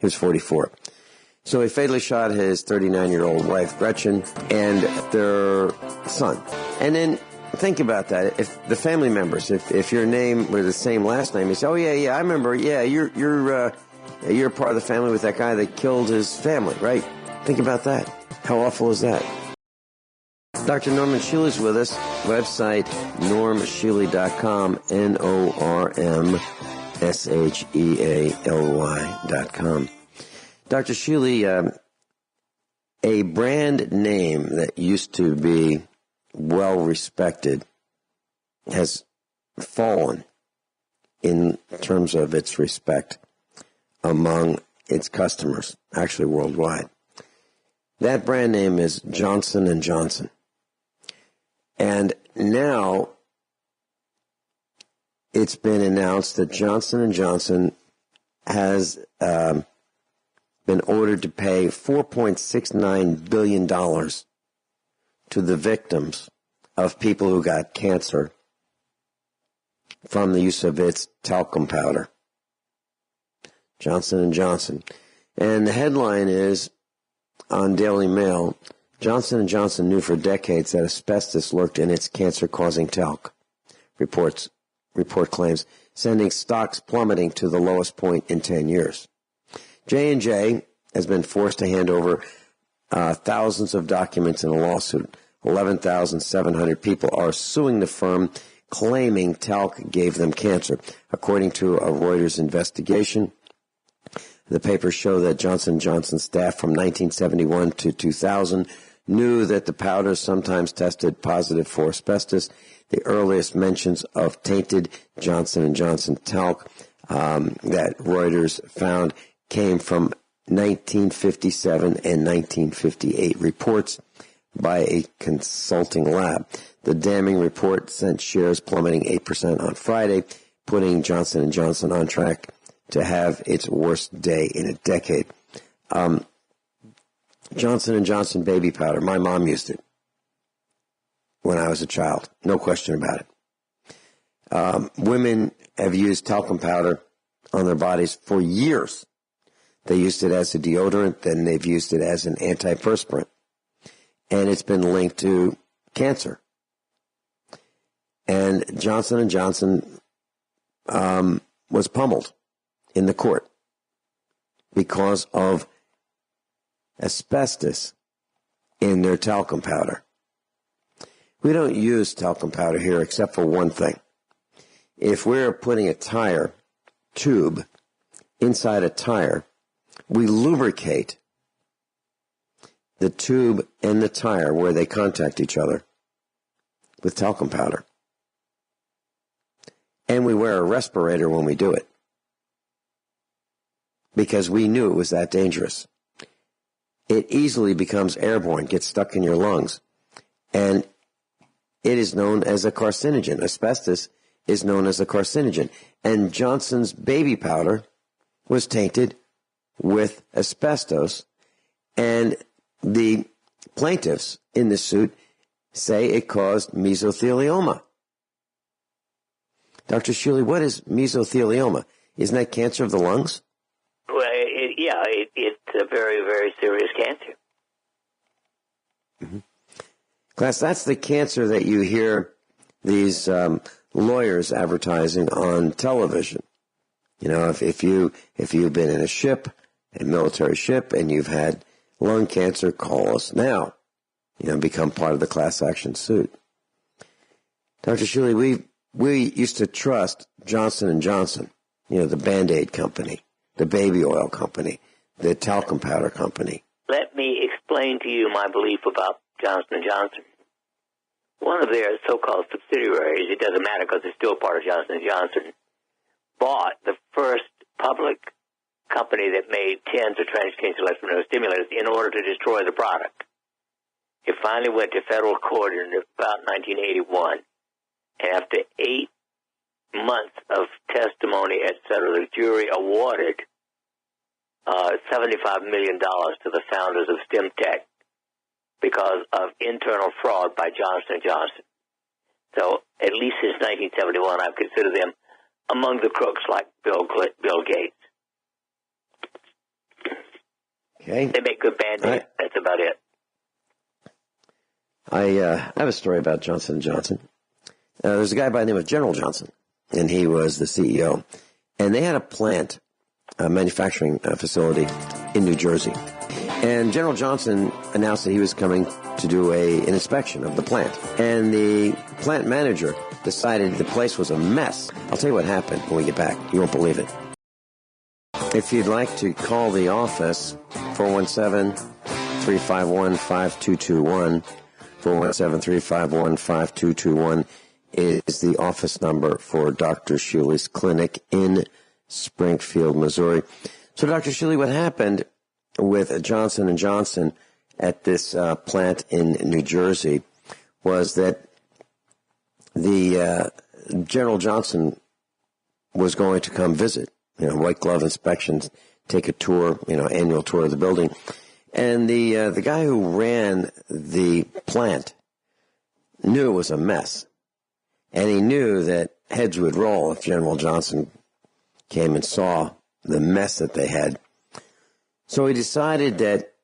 was 44. So he fatally shot his 39-year-old wife, Gretchen, and their son. And then think about that. If the family members, if your name were the same last name, you say, "Oh yeah, I remember. Yeah, you're part of the family with that guy that killed his family, right?" Think about that. How awful is that? Dr. Norman Shealy's with us. Website normshealy.com. NORMSHEALY.com. Dr. Shealy, a brand name that used to be well respected has fallen in terms of its respect among its customers, actually worldwide. That brand name is Johnson & Johnson. And now it's been announced that Johnson & Johnson has been ordered to pay $4.69 billion to the victims of people who got cancer from the use of its talcum powder. Johnson & Johnson. And the headline is, on Daily Mail, Johnson & Johnson knew for decades that asbestos lurked in its cancer-causing talc. Report claims, sending stocks plummeting to the lowest point in 10 years. J&J has been forced to hand over thousands of documents in a lawsuit. 11,700 people are suing the firm, claiming talc gave them cancer. According to a Reuters investigation, the papers show that Johnson & Johnson staff from 1971 to 2000 knew that the powders sometimes tested positive for asbestos. The earliest mentions of tainted Johnson & Johnson talc that Reuters found came from 1957 and 1958 reports by a consulting lab. The damning report sent shares plummeting 8% on Friday, putting Johnson & Johnson on track to have its worst day in a decade. Johnson & Johnson baby powder. My mom used it when I was a child. No question about it. Women have used talcum powder on their bodies for years. They used it as a deodorant, then they've used it as an antiperspirant. And it's been linked to cancer. And Johnson & Johnson was pummeled in the court because of asbestos in their talcum powder. We don't use talcum powder here except for one thing. If we're putting a tire tube inside a tire, we lubricate the tube and the tire where they contact each other with talcum powder. And we wear a respirator when we do it, because we knew it was that dangerous. It easily becomes airborne, gets stuck in your lungs, and it is known as a carcinogen. Asbestos is known as a carcinogen. And Johnson's baby powder was tainted with asbestos, and the plaintiffs in this suit say it caused mesothelioma. Dr. Shealy, what is mesothelioma? Isn't that cancer of the lungs? Well, it's a very, very serious cancer. Mm-hmm. Class, that's the cancer that you hear these lawyers advertising on television. You know, if you've been in a military ship, and you've had lung cancer, call us now. You know, become part of the class action suit. Dr. Shealy, we used to trust Johnson & Johnson, you know, the Band-Aid company, the baby oil company, the talcum powder company. Let me explain to you my belief about Johnson & Johnson. One of their so-called subsidiaries, it doesn't matter because it's still part of Johnson & Johnson, bought the first public company that made tens of transcutaneous electromagnetic stimulators in order to destroy the product. It finally went to federal court in about 1981, and after 8 months of testimony, etc., the jury awarded $75 million to the founders of StemTech because of internal fraud by Johnson & Johnson. So at least since 1971, I've considered them among the crooks like Bill Gates. Okay. They make good Band-Aids. That's about it. I have a story about Johnson & Johnson. There's a guy by the name of General Johnson, and he was the CEO. And they had a plant, a manufacturing facility in New Jersey. And General Johnson announced that he was coming to do an inspection of the plant. And the plant manager decided the place was a mess. I'll tell you what happened when we get back. You won't believe it. If you'd like to call the office, 417-351-5221, 417-351-5221 is the office number for Dr. Shealy's clinic in Springfield, Missouri. So, Dr. Shealy, what happened with Johnson & Johnson at this plant in New Jersey was that the General Johnson was going to come visit, white glove inspections, take a tour, annual tour of the building. And the guy who ran the plant knew it was a mess. And he knew that heads would roll if General Johnson came and saw the mess that they had. So he decided that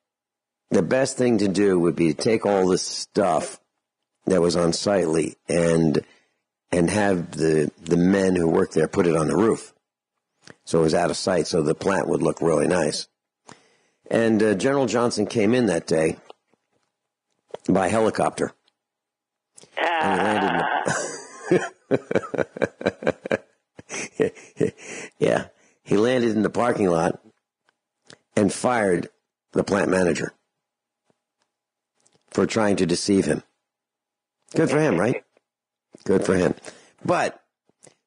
the best thing to do would be to take all this stuff that was unsightly and have the men who worked there put it on the roof. So it was out of sight, so the plant would look really nice. And General Johnson came in that day by helicopter. And he landed he landed in the parking lot and fired the plant manager for trying to deceive him. Good for him, right? Good for him. But,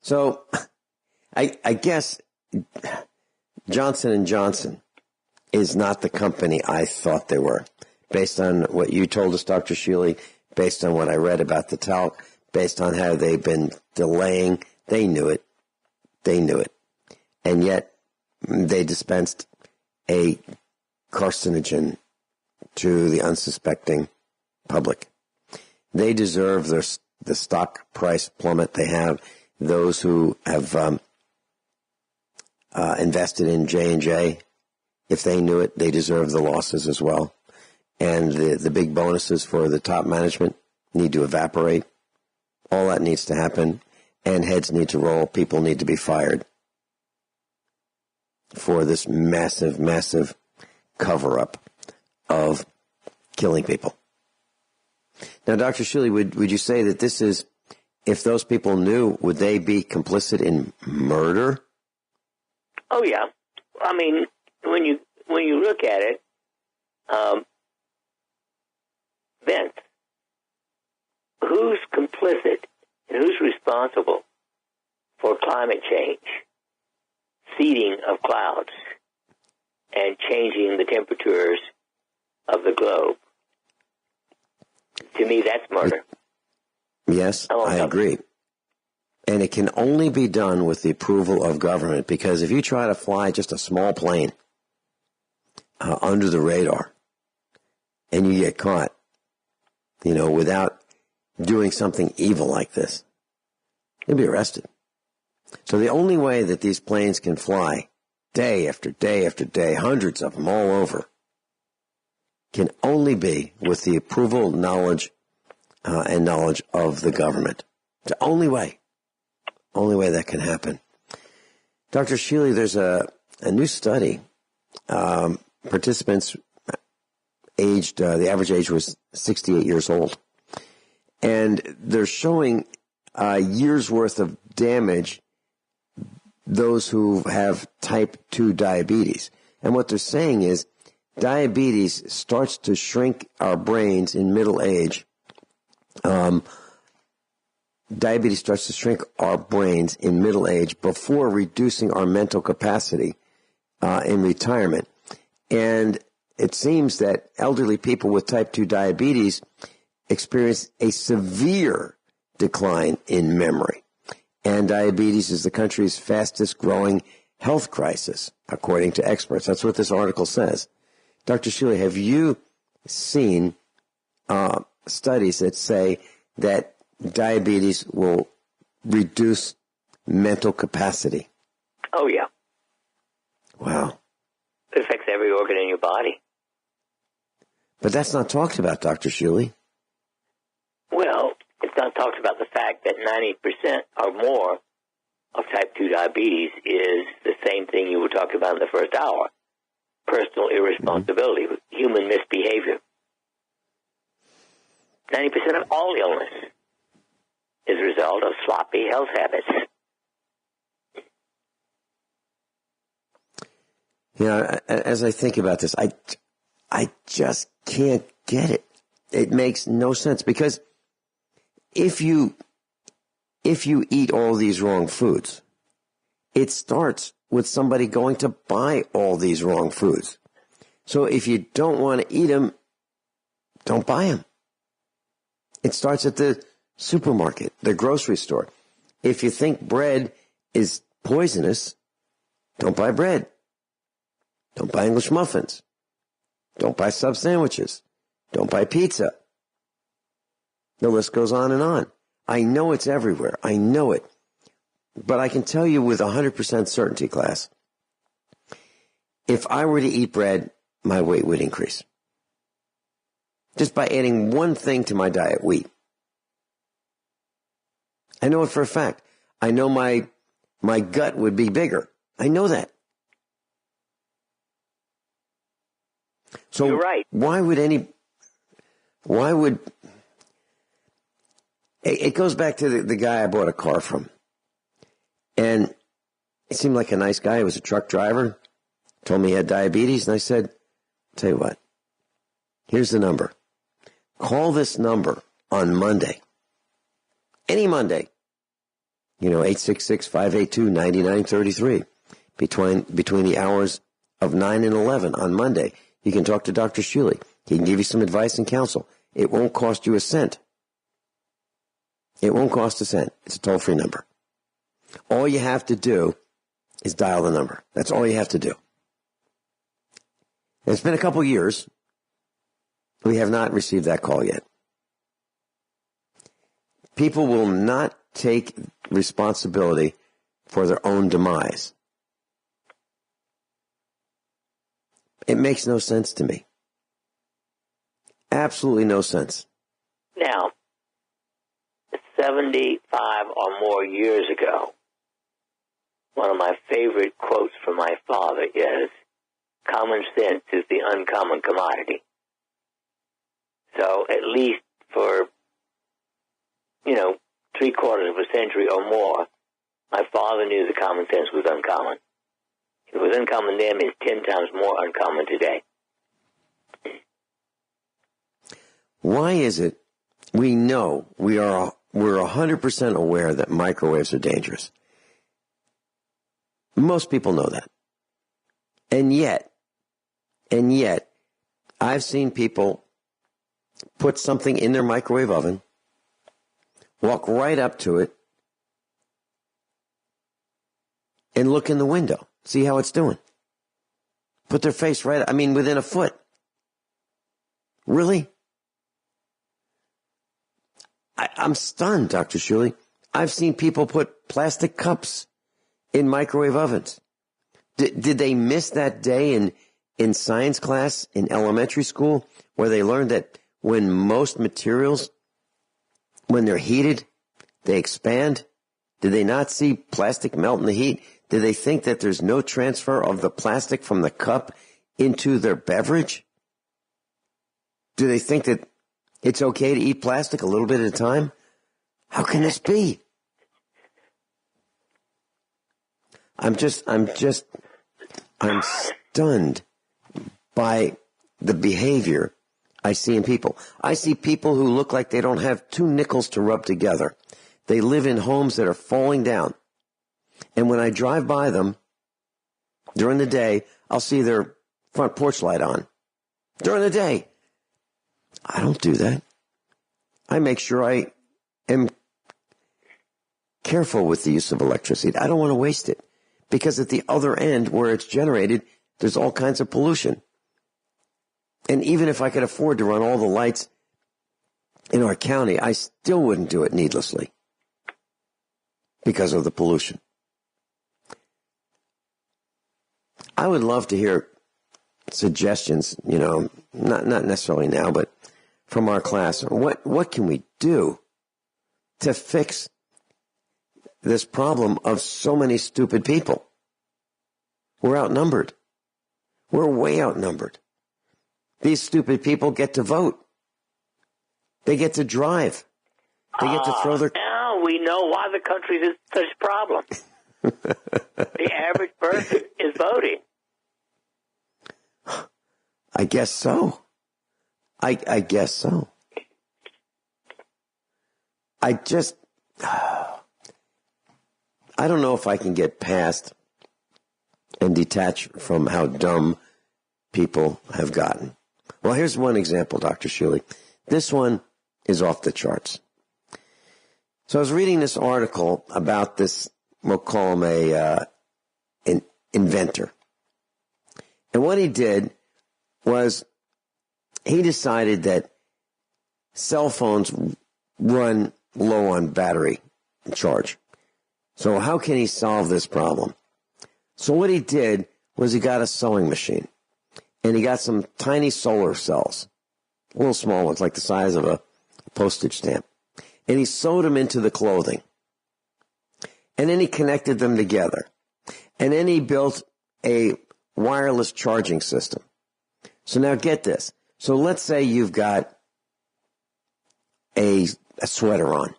so, I guess Johnson & Johnson is not the company I thought they were. Based on what you told us, Dr. Shealy, based on what I read about the talc, based on how they've been delaying, they knew it. They knew it. And yet, they dispensed a carcinogen to the unsuspecting public. They deserve the stock price plummet they have. Those who have invested in J&J, if they knew it, they deserve the losses as well. And the big bonuses for the top management need to evaporate. All that needs to happen. And heads need to roll. People need to be fired for this massive, massive cover-up of killing people. Now, Dr. Shealy, would you say that this is, if those people knew, would they be complicit in murder? Oh, yeah. I mean, when you look at it, Vince, who's complicit and who's responsible for climate change, seeding of clouds, and changing the temperatures of the globe? To me, that's murder. Yes, I agree. And it can only be done with the approval of government, because if you try to fly just a small plane under the radar and you get caught, without doing something evil like this, you'll be arrested. So the only way that these planes can fly day after day after day, hundreds of them all over, can only be with the approval, knowledge of the government. It's the only way that can happen. Dr. Shealy, there's a new study. Participants aged, the average age was 68 years old. And they're showing years worth of damage, those who have type 2 diabetes. And what they're saying is diabetes starts to shrink our brains in middle age. Diabetes starts to shrink our brains in middle age before reducing our mental capacity in retirement. And it seems that elderly people with type 2 diabetes experience a severe decline in memory. And diabetes is the country's fastest growing health crisis, according to experts. That's what this article says. Dr. Shealy, have you seen studies that say that diabetes will reduce mental capacity? Oh, yeah. Wow. It affects every organ in your body. But that's not talked about, Dr. Shealy. Well, it's not talked about the fact that 90% or more of type 2 diabetes is the same thing you were talking about in the first hour. Personal irresponsibility, human misbehavior. 90% of all illness is a result of sloppy health habits. As I think about this, I just can't get it. It makes no sense, because if you eat all these wrong foods, it starts with somebody going to buy all these wrong foods. So if you don't want to eat them, don't buy them. It starts at the supermarket, the grocery store. If you think bread is poisonous, don't buy bread. Don't buy English muffins. Don't buy sub sandwiches. Don't buy pizza. The list goes on and on. I know it's everywhere. I know it. But I can tell you with 100% certainty, class, if I were to eat bread, my weight would increase. Just by adding one thing to my diet, wheat. I know it for a fact. I know my gut would be bigger. I know that. So you're right. It goes back to the guy I bought a car from. And he seemed like a nice guy. He was a truck driver. Told me he had diabetes. And I said, tell you what, here's the number. Call this number on Monday. Any Monday. 866-582-9933. Between the hours of 9 and 11 on Monday. You can talk to Dr. Shealy. He can give you some advice and counsel. It won't cost you a cent. It won't cost a cent. It's a toll-free number. All you have to do is dial the number. That's all you have to do. And it's been a couple years. We have not received that call yet. People will not take responsibility for their own demise. It makes no sense to me. Absolutely no sense. Now, 75 or more years ago, one of my favorite quotes from my father is, common sense is the uncommon commodity. So at least for, 3/4 of a century or more, my father knew that common sense was uncommon. It was uncommon then, it's 10 times more uncommon today. Why is it we know we're 100% aware that microwaves are dangerous? Most people know that. And yet, I've seen people put something in their microwave oven, walk right up to it, and look in the window, see how it's doing. Put their face within a foot. Really? I'm stunned, Dr. Shealy. I've seen people put plastic cups in microwave ovens. Did they miss that day in science class in elementary school where they learned that when most materials, when they're heated, they expand? Did they not see plastic melt in the heat? Did they think that there's no transfer of the plastic from the cup into their beverage? Do they think that it's okay to eat plastic a little bit at a time? How can this be? I'm stunned by the behavior I see in people. I see people who look like they don't have 2 nickels to rub together. They live in homes that are falling down. And when I drive by them during the day, I'll see their front porch light on. During the day. I don't do that. I make sure I am careful with the use of electricity. I don't want to waste it. Because at the other end where it's generated, there's all kinds of pollution. And even if I could afford to run all the lights in our county, I still wouldn't do it needlessly because of the pollution. I would love to hear suggestions, not necessarily now, but from our class. What can we do to fix this problem of so many stupid people? We're outnumbered. We're way outnumbered. These stupid people get to vote. They get to drive. They get to throw their... Now we know why the country's in such a problem. The average person is voting. I guess so. I guess so. I don't know if I can get past and detach from how dumb people have gotten. Well, here's one example, Dr. Shealy. This one is off the charts. So I was reading this article about this, we'll call him an inventor. And what he did was he decided that cell phones run low on battery charge. So how can he solve this problem? So what he did was he got a sewing machine, and he got some tiny solar cells, little small ones like the size of a postage stamp, and he sewed them into the clothing. And then he connected them together. And then he built a wireless charging system. So now get this. So let's say you've got a sweater on.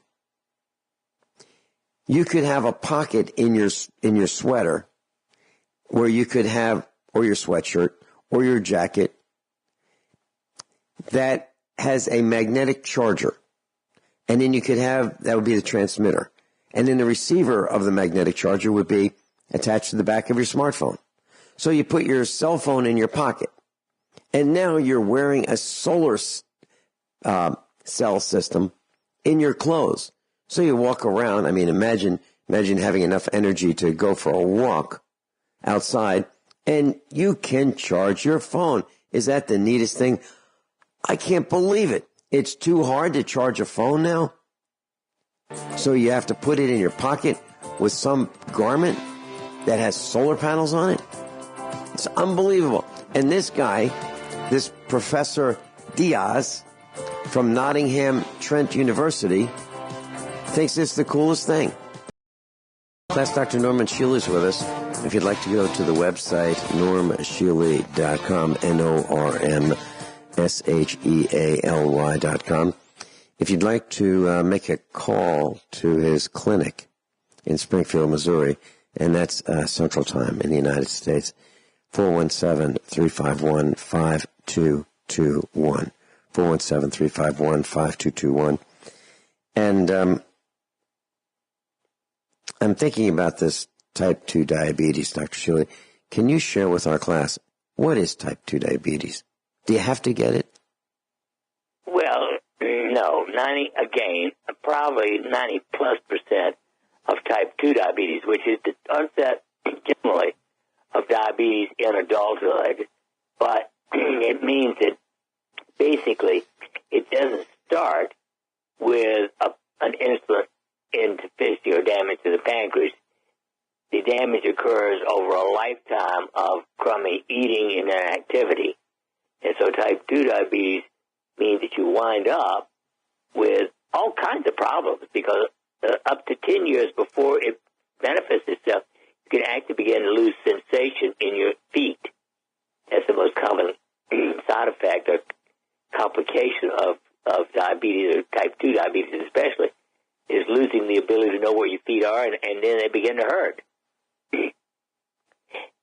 You could have a pocket in your sweater where you could have, or your sweatshirt, or your jacket, that has a magnetic charger. And then you could have, that would be the transmitter. And then the receiver of the magnetic charger would be attached to the back of your smartphone. So you put your cell phone in your pocket. And now you're wearing a solar cell system in your clothes. So you walk around. I mean, imagine having enough energy to go for a walk outside, and you can charge your phone. Is that the neatest thing? I can't believe it. It's too hard to charge a phone now. So you have to put it in your pocket with some garment that has solar panels on it. It's unbelievable. And this guy, this Professor Diaz from Nottingham Trent University, thinks it's the coolest thing. Class Dr. Norman Shealy is with us. If you'd like to go to the website, normshealy.com, NORMSHEALY.com. If you'd like to make a call to his clinic in Springfield, Missouri, and that's Central Time in the United States. 417-351-5221. 417-351-5221. And I'm thinking about this type 2 diabetes, Dr. Shealy. Can you share with our class, what is type 2 diabetes? Do you have to get it? Well, no. Probably 90+% of type 2 diabetes, which is the onset generally of diabetes in adulthood. But it means that basically it doesn't start with an insulin insufficiency or damage to the pancreas. The damage occurs over a lifetime of crummy eating and inactivity. And so type 2 diabetes means that you wind up with all kinds of problems because up to 10 years before it manifests itself, you can actually begin to lose sensation in your feet. That's the most common side effect or complication of diabetes, or type 2 diabetes especially, is losing the ability to know where your feet are, and then they begin to hurt.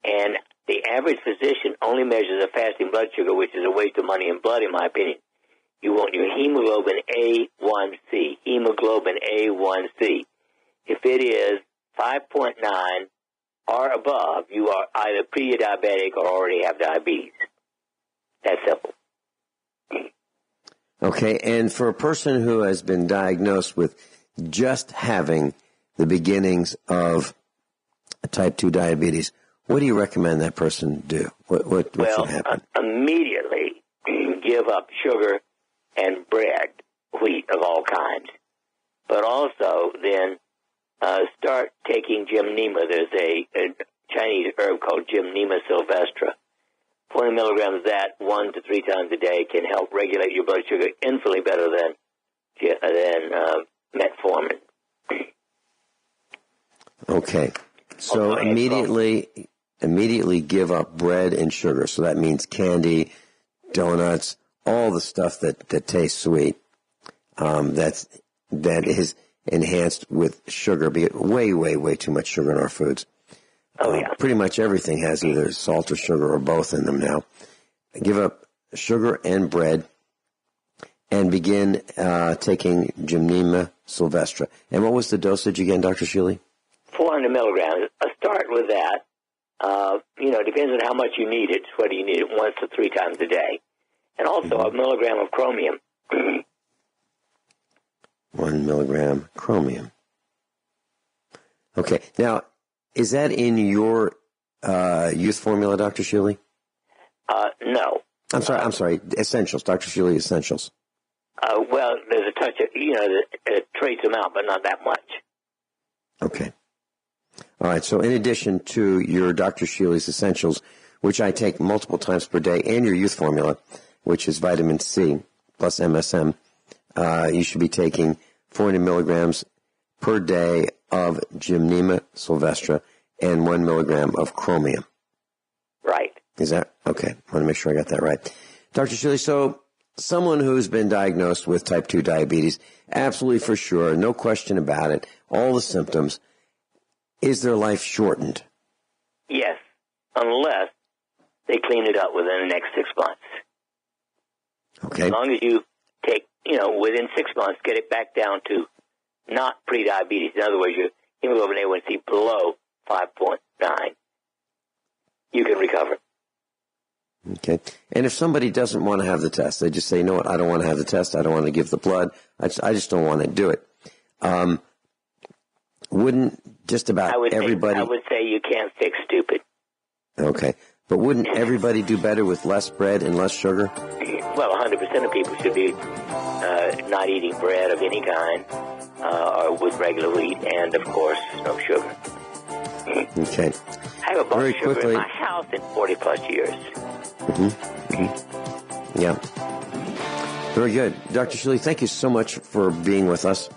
And the average physician only measures a fasting blood sugar, which is a waste of money and blood, in my opinion. You want your hemoglobin A1C. Hemoglobin A1C. If it is 5.9 or above, you are either pre-diabetic or already have diabetes. That's simple. Okay, and for a person who has been diagnosed with just having the beginnings of type 2 diabetes, what do you recommend that person do? What should happen? Immediately give up sugar and bread, wheat of all kinds. But also then start taking gymnema. There's a Chinese herb called Gymnema sylvestre. 20 milligrams of that 1 to 3 times a day can help regulate your blood sugar infinitely better than metformin. Okay. So immediately give up bread and sugar. So that means candy, donuts, all the stuff that tastes sweet. That is enhanced with sugar. Way too much sugar in our foods. Pretty much everything has either salt or sugar or both in them now. Give up sugar and bread and begin taking Gymnema sylvestre. And what was the dosage again, Dr. Shealy? 400 milligrams. Start with that. Depends on how much you need it. Whether you need it 1 to 3 times a day. And also a milligram of chromium. 1 milligram chromium. Okay. Now, is that in your youth formula, Dr. Shealy? No. I'm sorry. Essentials, Dr. Shealy, essentials. Well, there's a touch of, it trace them out, but not that much. Okay. All right. So in addition to your Dr. Shealy's essentials, which I take multiple times per day, and your youth formula, which is vitamin C plus MSM, you should be taking 400 milligrams per day of Gymnema sylvestre and 1 milligram of chromium. Right. Is that okay? I want to make sure I got that right. Dr. Shealy, so someone who's been diagnosed with type 2 diabetes, absolutely for sure, no question about it, all the symptoms, is their life shortened? Yes, unless they clean it up within the next 6 months. Okay. As long as you take, within 6 months, get it back down to not pre-diabetes. In other words, your hemoglobin A1C below 5.9, you can recover. Okay. And if somebody doesn't want to have the test, they just say, you know what, I don't want to have the test, I don't want to give the blood, I just don't want to do it. Wouldn't just about everybody... I would say you can't fix stupid. Okay. But wouldn't everybody do better with less bread and less sugar? Well, 100% of people should be not eating bread of any kind or with regular wheat and, of course, no sugar. Okay. I haven't bought sugar in my house in 40-plus years. Yeah. Very good. Dr. Shealy, thank you so much for being with us.